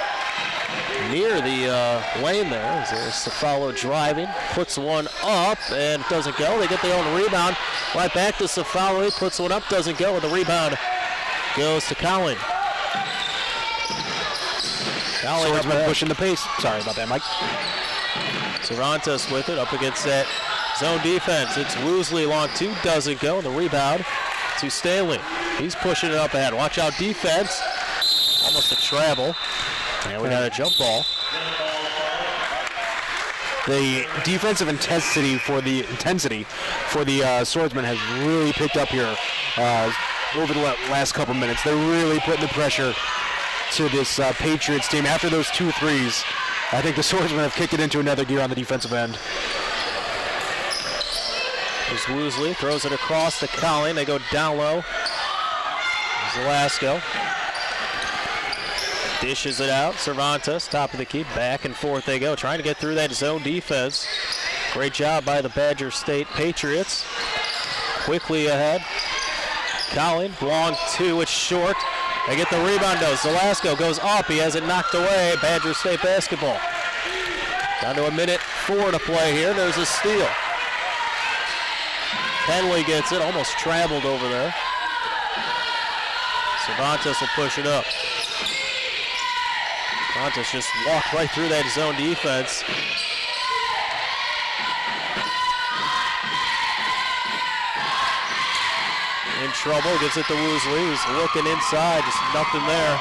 near the lane there. There's Cefalo driving, puts one up, and it doesn't go. They get their own rebound. Right back to Cefalo. He puts one up, doesn't go, and the rebound goes to Collin. Collin pushing the pace. Sorry about that, Mike. Cervantes with it up against that zone defense. It's Woosley long two, doesn't go, and the rebound to Stanley. He's pushing it up ahead. Watch out, defense. Almost a travel. And we got a jump ball. The defensive intensity for the Swordsmen has really picked up here over the last couple minutes. They're really putting the pressure to this Patriots team. After those 2 threes, I think the Swordsmen have kicked it into another gear on the defensive end. There's Woosley, throws it across to Collin. They go down low. There's Velasco. Dishes it out. Cervantes, top of the key. Back and forth they go, trying to get through that zone defense. Great job by the Badger State Patriots. Quickly ahead. Collin, long two, it's short. They get the rebound though. Velasco goes up. He has it knocked away. Badger State basketball. Down to 1:04 to play here. There's a steal. Penley gets it, almost traveled over there. Cervantes will push it up. Cervantes just walked right through that zone defense. In trouble, gets it to Woosley, who's looking inside, just nothing there.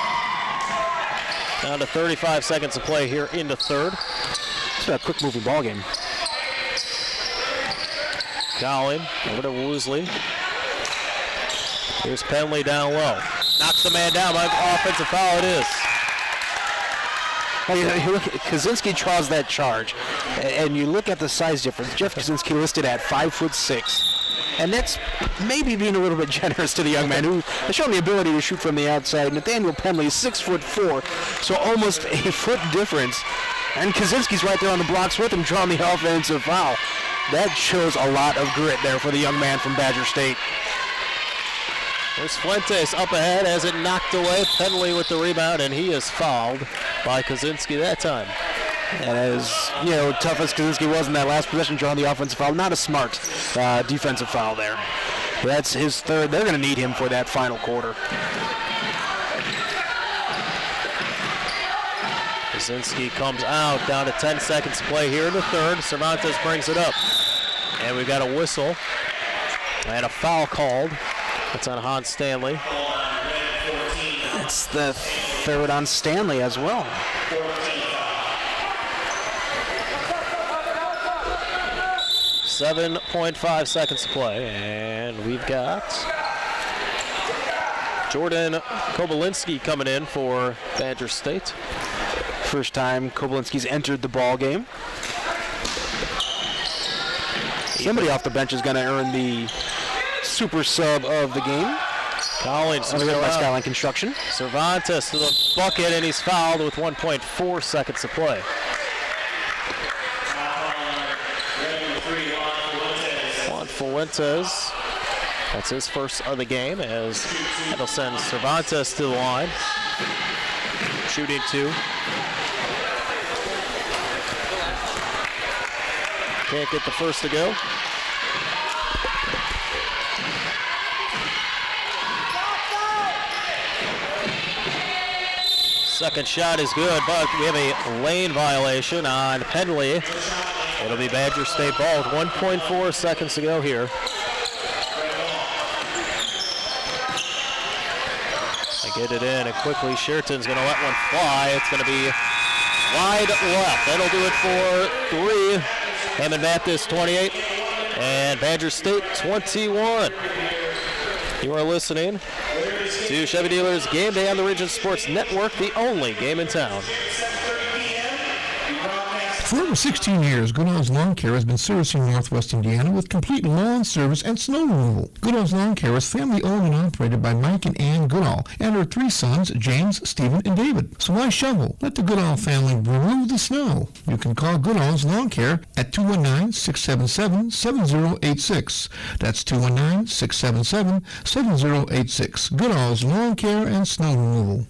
Down to 35 seconds to play here in the third. It's a quick moving ball game. Collin over to Woosley. Here's Penley down low. Knocks the man down. Offensive foul it is. Kaczynski draws that charge, and you look at the size difference. Jeff Kaczynski listed at 5'6", and that's maybe being a little bit generous to the young man who has shown the ability to shoot from the outside. Nathaniel Penley is 6'4", so almost a foot difference, and Kaczynski's right there on the blocks with him, drawing the offensive foul. That shows a lot of grit there for the young man from Badger State. There's Fuentes up ahead, has it knocked away. Penley with the rebound, and he is fouled by Kaczynski that time. And as tough as Kaczynski was in that last possession, drawing the offensive foul, not a smart defensive foul there. That's his third. They're going to need him for that final quarter. Kaczynski comes out, down to 10 seconds to play here in the third. Cervantes brings it up. And we've got a whistle and a foul called. That's on Hans Stanley. It's the third on Stanley as well. .5 seconds to play, and we've got Jordan Kobalinski coming in for Badger State. First time Kobalinski's entered the ball game. Somebody off the bench is going to earn the super sub of the game. Collins by Skyline Construction. Cervantes to the bucket, and he's fouled with 1.4 seconds to play. Juan Fuentes, that's his first of the game, as that'll send Cervantes to the line. Shooting two. Can't get the first to go. Second shot is good, but we have a lane violation on Penley. It'll be Badger State ball with 1.4 seconds to go here. They get it in, and quickly Sheraton's going to let one fly. It's going to be wide left. That'll do it for three. Hammond Baptist 28 and Badger State 21. You are listening to Chevy Dealers Game Day on the Region Sports Network, the only game in town. For over 16 years, Goodall's Lawn Care has been servicing Northwest Indiana with complete lawn service and snow removal. Goodall's Lawn Care is family owned and operated by Mike and Ann Goodall and her three sons, James, Stephen, and David. So why shovel? Let the Goodall family remove the snow. You can call Goodall's Lawn Care at 219-677-7086. That's 219-677-7086. Goodall's Lawn Care and Snow Removal.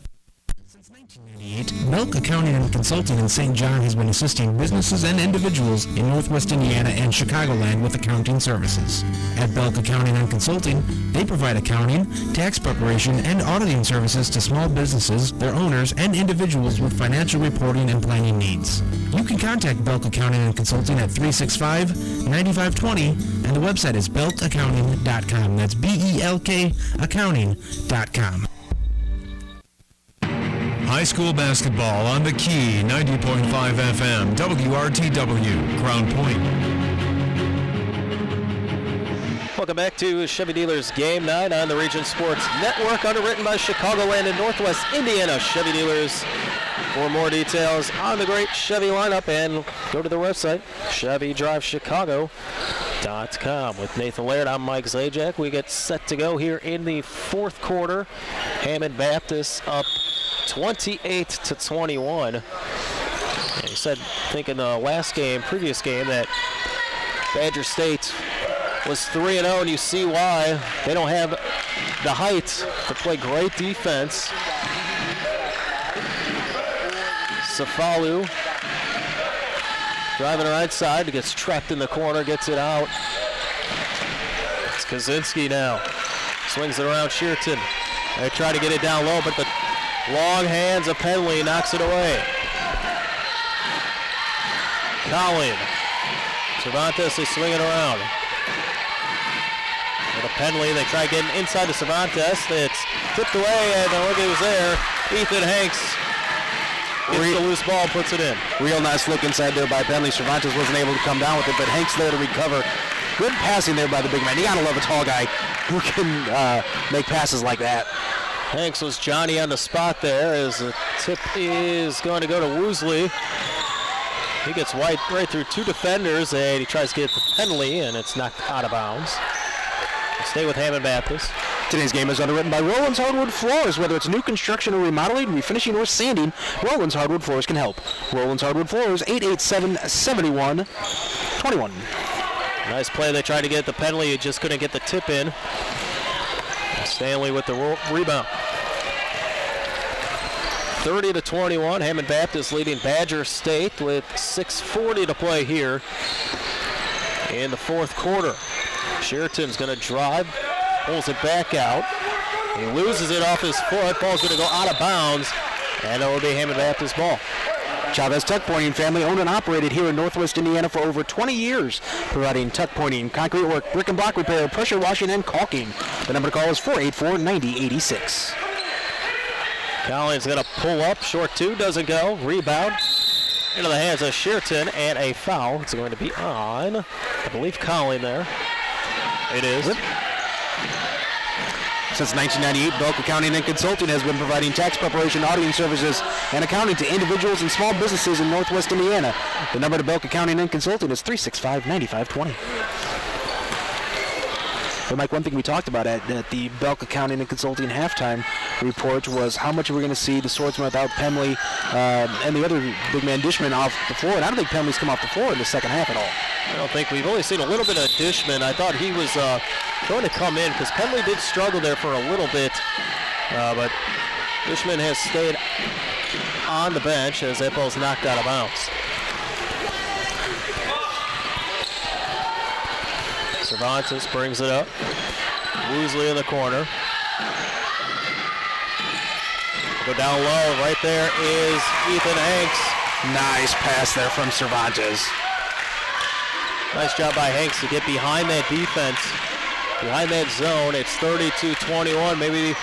1998, Belk Accounting and Consulting in St. John has been assisting businesses and individuals in Northwest Indiana and Chicagoland with accounting services. At Belk Accounting and Consulting, they provide accounting, tax preparation, and auditing services to small businesses, their owners, and individuals with financial reporting and planning needs. You can contact Belk Accounting and Consulting at 365-9520, and the website is belkaccounting.com. That's B-E-L-K accounting.com. High school basketball on the Key, 90.5 FM, WRTW, Crown Point. Welcome back to Chevy Dealers Game 9 on the Region Sports Network, underwritten by Chicagoland and Northwest Indiana Chevy Dealers. For more details on the great Chevy lineup, and go to their website, ChevyDriveChicago.com. With Nathan Laird, I'm Mike Zajac. We get set to go here in the fourth quarter. Hammond Baptist up 28-21. And he said, I think in the previous game, that Badger State was 3-0, and you see why. They don't have the height to play great defense. Safalu driving right side, gets trapped in the corner, gets it out. It's Kaczynski now. Swings it around Shearton. They try to get it down low, but the long hands of Penley knocks it away. Colleen. Cervantes is swinging around. With a Penley, they try getting inside to Cervantes. It's tipped away, and nobody was there. Ethan Hanks gets the loose ball, puts it in. Real nice look inside there by Penley. Cervantes wasn't able to come down with it, but Hanks there to recover. Good passing there by the big man. You gotta love a tall guy who can make passes like that. Hanks was Johnny on the spot there as the tip is going to go to Woosley. He gets right through two defenders, and he tries to get the penalty, and it's knocked out of bounds. We'll stay with Hammond Baptist. Today's game is underwritten by Roland's Hardwood Floors. Whether it's new construction or remodeling, refinishing, or sanding, Roland's Hardwood Floors can help. Roland's Hardwood Floors, 887-7121. Nice play. They tried to get the penalty. He just couldn't get the tip in. Stanley with the rebound. 30-21. Hammond Baptist leading Badger State with 6:40 to play here in the fourth quarter. Sheraton's going to drive, pulls it back out. He loses it off his foot. Ball's going to go out of bounds, and it will be Hammond Baptist ball. Chavez Tuck Pointing family owned and operated here in Northwest Indiana for over 20 years, providing tuck pointing, concrete work, brick and block repair, pressure washing, and caulking. The number to call is 484-9086. Collins going to pull up, short two, doesn't go. Rebound into the hands of Shearton, and a foul. It's going to be on, I believe, Collin there. It is. Since 1998, Belk Accounting and Consulting has been providing tax preparation, auditing services, and accounting to individuals and small businesses in Northwest Indiana. The number to Belk Accounting and Consulting is 365-9520. But Mike, one thing we talked about at the Belk Accounting and Consulting halftime report was how much we're going to see the Swordsman without Penley and the other big man Dishman off the floor. And I don't think Penley's come off the floor in the second half at all. I don't think we've only seen a little bit of Dishman. I thought he was going to come in because Penley did struggle there for a little bit. But Dishman has stayed on the bench as that ball's knocked out of bounds. Cervantes brings it up. Woosley in the corner. Go down low. Right there is Ethan Hanks. Nice pass there from Cervantes. Nice job by Hanks to get behind that defense, behind that zone. It's 32-21. Maybe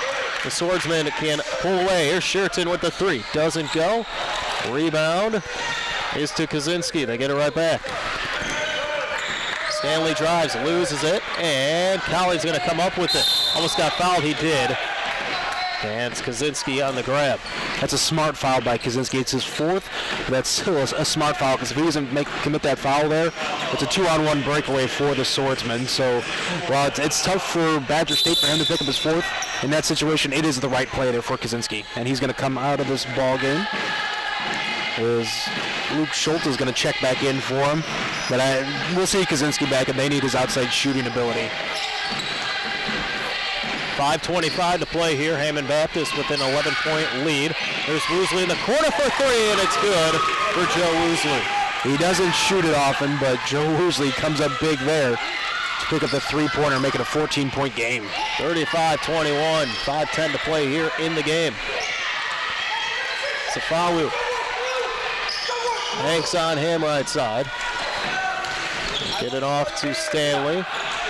the Swordsman can pull away. Here's Shearton with the three. Doesn't go. Rebound is to Kaczynski. They get it right back. Stanley drives, loses it, and Colley's going to come up with it. Almost got fouled, he did. And it's Kaczynski on the grab. That's a smart foul by Kaczynski. It's his fourth, but that's still a smart foul because if he doesn't commit that foul there, it's a 2-on-1 breakaway for the Swordsman. So while it's tough for Badger State for him to pick up his fourth, in that situation, it is the right play there for Kaczynski. And he's going to come out of this ball game. Luke Schultz is going to check back in for him. But we'll see Kaczynski back, and they need his outside shooting ability. 5:25 to play here. Hammond Baptist with an 11-point lead. There's Woosley in the corner for three, and it's good for Joe Woosley. He doesn't shoot it often, but Joe Woosley comes up big there to pick up the three-pointer, make it a 14-point game. 35-21, 5:10 to play here in the game. Safawu Hanks on him right side. Get it off to Stanley.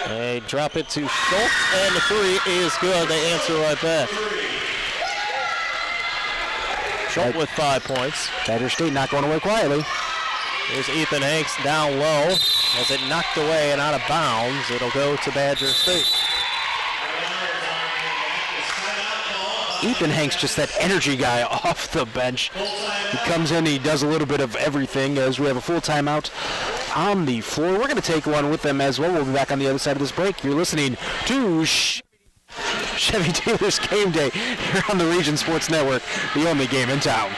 They drop it to Schultz, and the three is good. They answer right back. Schultz with 5 points. Badger State not going away quietly. Here's Ethan Hanks down low. As it knocked away and out of bounds, it'll go to Badger State. Ethan Hanks, just that energy guy off the bench. He comes in, he does a little bit of everything as we have a full timeout on the floor. We're going to take one with them as well. We'll be back on the other side of this break. You're listening to Chevy Dealers Game Day here on the Region Sports Network, the only game in town.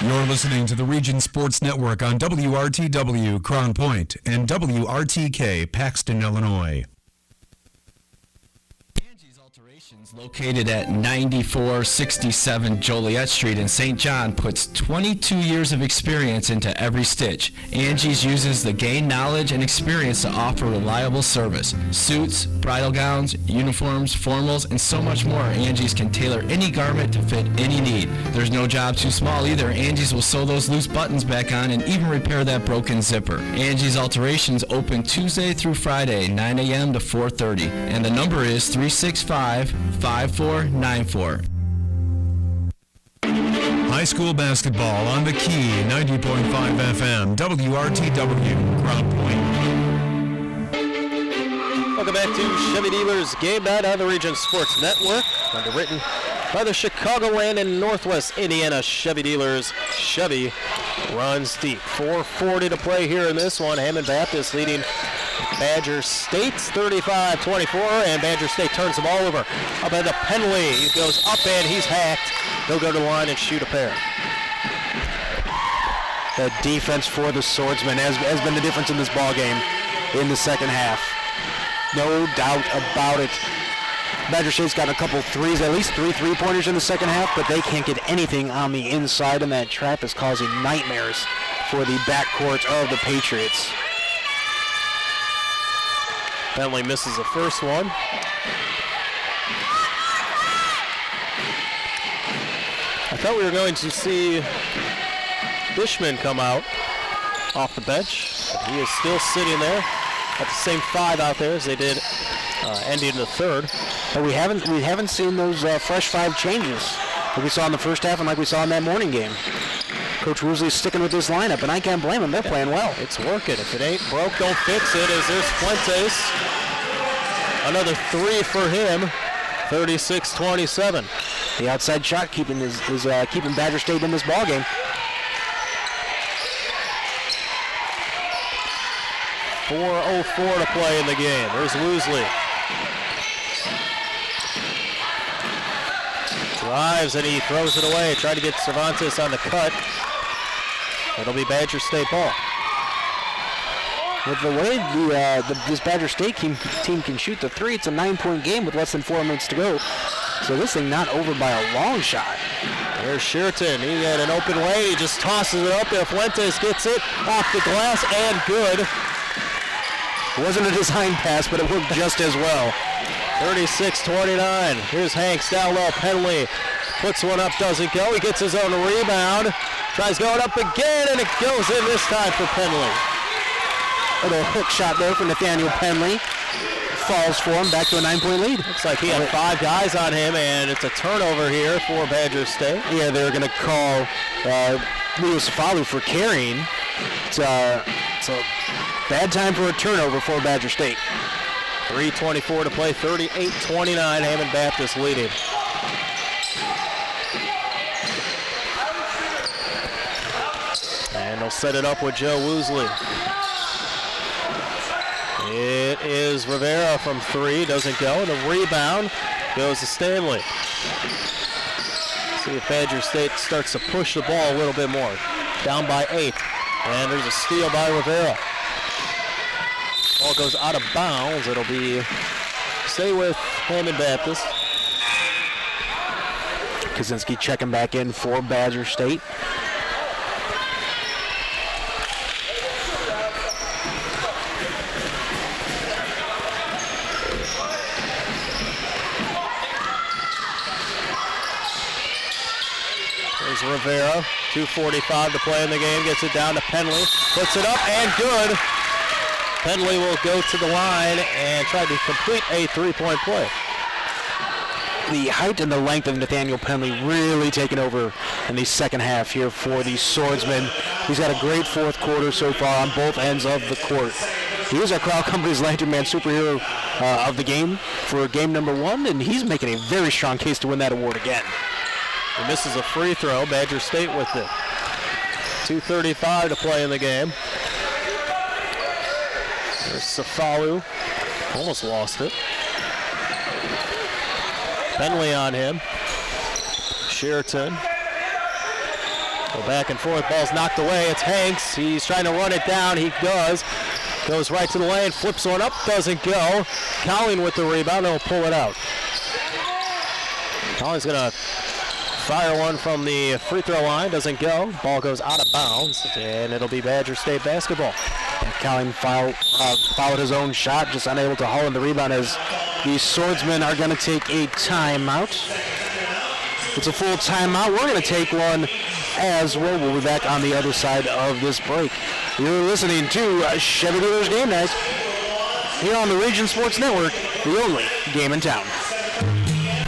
You're listening to the Region Sports Network on WRTW Crown Point and WRTK Paxton, Illinois. Located at 9467 Joliet Street in St. John, puts 22 years of experience into every stitch. Angie's uses the gained knowledge and experience to offer reliable service. Suits, bridal gowns, uniforms, formals, and so much more. Angie's can tailor any garment to fit any need. There's no job too small either. Angie's will sew those loose buttons back on and even repair that broken zipper. Angie's Alterations open Tuesday through Friday, 9 a.m. to 4:30. And the number is 365-5494. High school basketball on the Key, 90.5 FM, WRTW, Crown Point. Welcome back to Chevy Dealers Game Night on the Region Sports Network. Underwritten by the Chicagoland and Northwest Indiana Chevy Dealers. Chevy runs deep. 4:40 to play here in this one. Hammond Baptist leading Badger State 35-24, and Badger State turns the ball over. Up at the Penley. He goes up and he's hacked. He'll go to the line and shoot a pair. The defense for the Swordsmen has been the difference in this ball game in the second half. No doubt about it. Badger State's got a couple threes, at least 3 3-pointers in the second half, but they can't get anything on the inside, and that trap is causing nightmares for the backcourt of the Patriots. Penley misses the first one. I thought we were going to see Bishman come out off the bench, but he is still sitting there at the same 5 out there as they did ending the third. But we haven't seen those fresh 5 changes like we saw in the first half and like we saw in that morning game. Coach Woosley's sticking with this lineup, and I can't blame him. They're playing well. It's working. If it ain't broke, don't fix it. As there's Fuentes. Another 3 for him. 36-27. The outside shot keeping keeping Badger State in this ball game. .404 to play in the game. There's Woosley. Drives and he throws it away. Tried to get Cervantes on the cut. It'll be Badger State ball. With the way this Badger State team can shoot the 3, it's a 9-point game with less than 4 minutes to go. So this thing not over by a long shot. There's Sheraton. He had an open lane. He just tosses it up there. Fuentes gets it off the glass and good. It wasn't a design pass, but it worked just as well. 36-29. Here's Hanks down low. Penley puts one up, doesn't go. He gets his own rebound. Tries going up again, and it goes in this time for Penley. A little hook shot there for Nathaniel Penley. Falls for him, back to a 9-point lead. Looks like he had 5 guys on him, and it's a turnover here for Badger State. Yeah, they're going to call Leo Safalu for carrying. It's a bad time for a turnover for Badger State. 3:24 to play, 38-29, Hammond Baptist leading. And they'll set it up with Joe Woosley. It is Rivera from 3, doesn't go. The rebound goes to Stanley. See if Badger State starts to push the ball a little bit more. Down by 8. And there's a steal by Rivera. Ball goes out of bounds. It'll be stay with Hammond Baptist. Kaczynski checking back in for Badger State. There's Rivera, 2:45 to play in the game, gets it down to Penley, puts it up and good. Penley will go to the line and try to complete a three-point play. The height and the length of Nathaniel Penley really taking over in the second half here for the Swordsman. He's had a great fourth quarter so far on both ends of the court. He was our Crowd Company's Lantern Man superhero of the game for game number 1, and he's making a very strong case to win that award again. He misses a free throw. Badger State with it. 2:35 to play in the game. There's Safalu. Almost lost it. Penley on him. Sheraton. Go back and forth. Ball's knocked away. It's Hanks. He's trying to run it down. He does. Goes right to the lane. Flips one up. Doesn't go. Cowling with the rebound. He'll pull it out. Cowling's going to fire one from the free throw line. Doesn't go. Ball goes out of bounds. And it'll be Badger State basketball. And Cowling fouled his own shot. Just unable to haul in the rebound as the Swordsmen are going to take a timeout. It's a full timeout. We're going to take one as well. We'll be back on the other side of this break. You're listening to Chevy Dealers Game Night here on the Region Sports Network, the only game in town.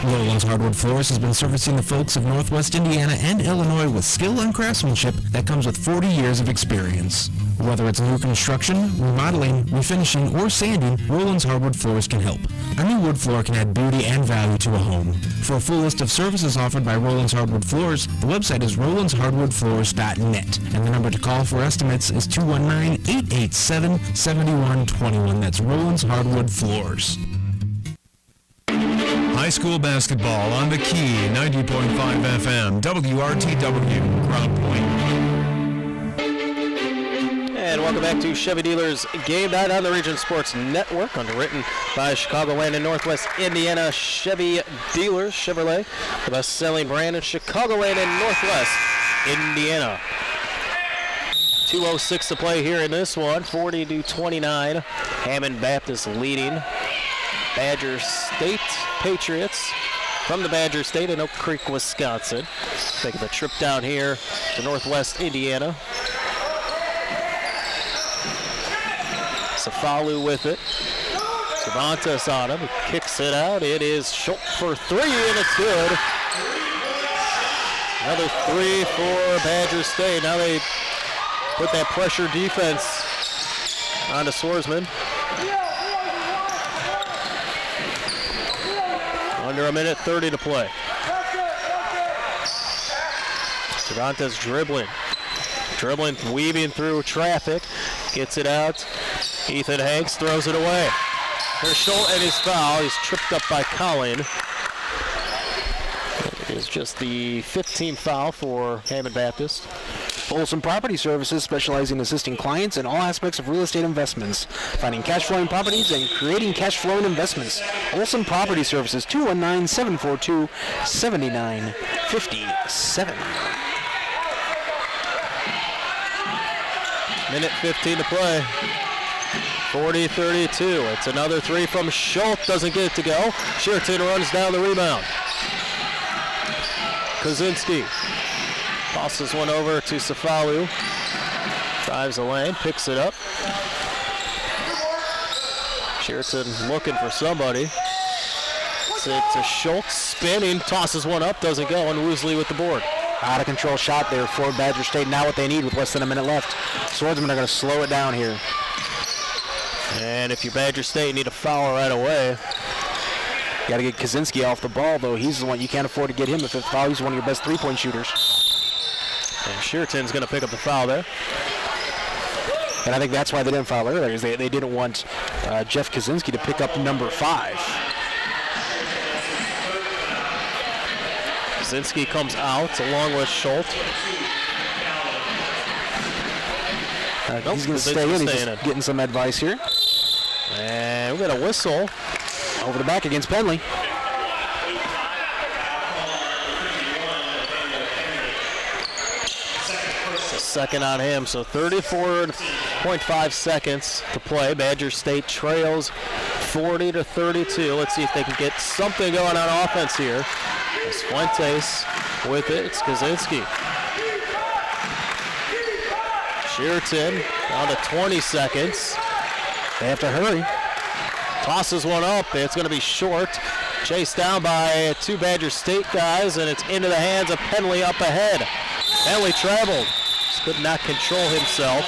Roland's Hardwood Floors has been servicing the folks of Northwest Indiana and Illinois with skill and craftsmanship that comes with 40 years of experience. Whether it's new construction, remodeling, refinishing, or sanding, Roland's Hardwood Floors can help. A new wood floor can add beauty and value to a home. For a full list of services offered by Roland's Hardwood Floors, the website is rolandshardwoodfloors.net, and the number to call for estimates is 219-887-7121. That's Roland's Hardwood Floors. High school basketball on the Key, 90.5 FM, WRTW, Crown Point. And welcome back to Chevy Dealers Game Night on the Region Sports Network, underwritten by Chicagoland and Northwest Indiana Chevy Dealers. Chevrolet, the best-selling brand in Chicagoland and Northwest Indiana. 2:06 to play here in this one, 40-29. Hammond Baptist leading Badger State Patriots from the Badger State in Oak Creek, Wisconsin. Taking the trip down here to Northwest Indiana. Safalu with it. Cervantes on him. He kicks it out. It is Schultz for three, and it's good. Another three for Badger State. Now they put that pressure defense onto Swordsman. Under a minute 30 to play. Cervantes dribbling, weaving through traffic, gets it out. Ethan Hanks throws it away. There's Schultz and his foul. He's tripped up by Collin. It is just the 15th foul for Hammond Baptist. Folsom Property Services, specializing in assisting clients in all aspects of real estate investments, finding cash flowing properties and creating cash flowing investments. Folsom Property Services, 219-742-7957. Minute 15 to play. 40-32. It's another three from Schultz. Doesn't get it to go. Sheraton runs down the rebound. Kaczynski tosses one over to Safalu. Drives the lane, picks it up. Sheraton looking for somebody. It's a Schultz spinning, tosses one up, doesn't go, and Woosley with the board. Out of control shot there for Badger State. Now what they need with less than a minute left. Swordsmen are going to slow it down here. And if you're Badger State, you need a foul right away. Got to get Kaczynski off the ball, though. He's the one, you can't afford to get him if it's foul. He's one of your best three-point shooters. And Sheraton's going to pick up the foul there. And I think that's why they didn't foul earlier, is they didn't want Jeff Kaczynski to pick up number 5. Kaczynski comes out along with Schultz. He's going to stay in. He's just getting some advice here. And we got a whistle. Over the back against Penley. second on him. So 34.5 seconds to play. Badger State trails 40-32. Let's see if they can get something going on offense here. As Fuentes with it. It's Kaczynski. Shearton down to 20 seconds. They have to hurry. Tosses one up. It's going to be short. Chased down by two Badger State guys, and it's into the hands of Penley up ahead. Penley traveled. Just could not control himself.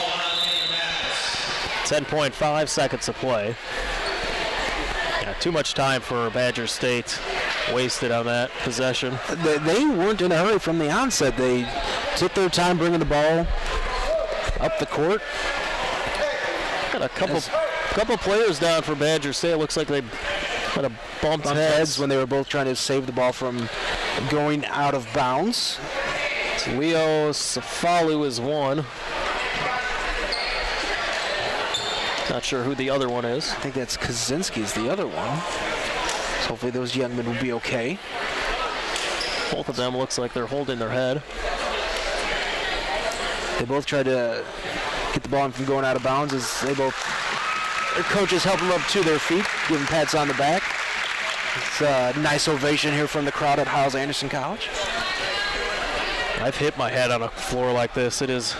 10.5 seconds to play. Yeah, too much time for Badger State wasted on that possession. They weren't in a hurry from the onset. They took their time bringing the ball up the court. Got a couple players down for Badger State. It looks like they kind of bumped heads when they were both trying to save the ball from going out of bounds. Leo Safalu is one. Not sure who the other one is. I think that's Kaczynski's the other one. So hopefully those young men will be okay. Both of them looks like they're holding their head. They both tried to get the ball from going out of bounds as their coaches help them up to their feet, give them pats on the back. It's a nice ovation here from the crowd at Hyles-Anderson College. I've hit my head on a floor like this. It is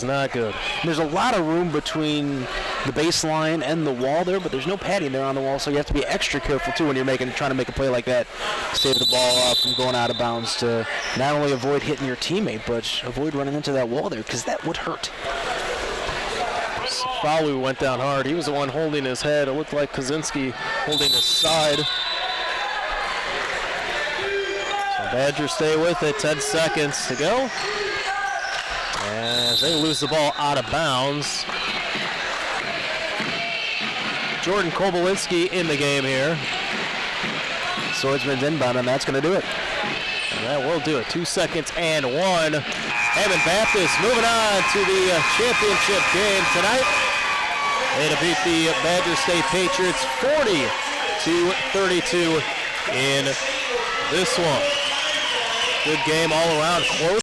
not good. There's a lot of room between the baseline and the wall there, but there's no padding there on the wall, so you have to be extra careful too when you're trying to make a play like that. Save the ball from going out of bounds to not only avoid hitting your teammate, but avoid running into that wall there, because that would hurt. Safalu went down hard. He was the one holding his head. It looked like Kaczynski holding his side. So Badgers stay with it. 10 seconds to go. As they lose the ball out of bounds. Jordan Kobolinski in the game here. Swordsman's inbound, and that's going to do it. And that will do it. 2 seconds and one. Hammond Baptist moving on to the championship game tonight. They defeat the Badger State Patriots 40-32 in this one. Good game all around. Close.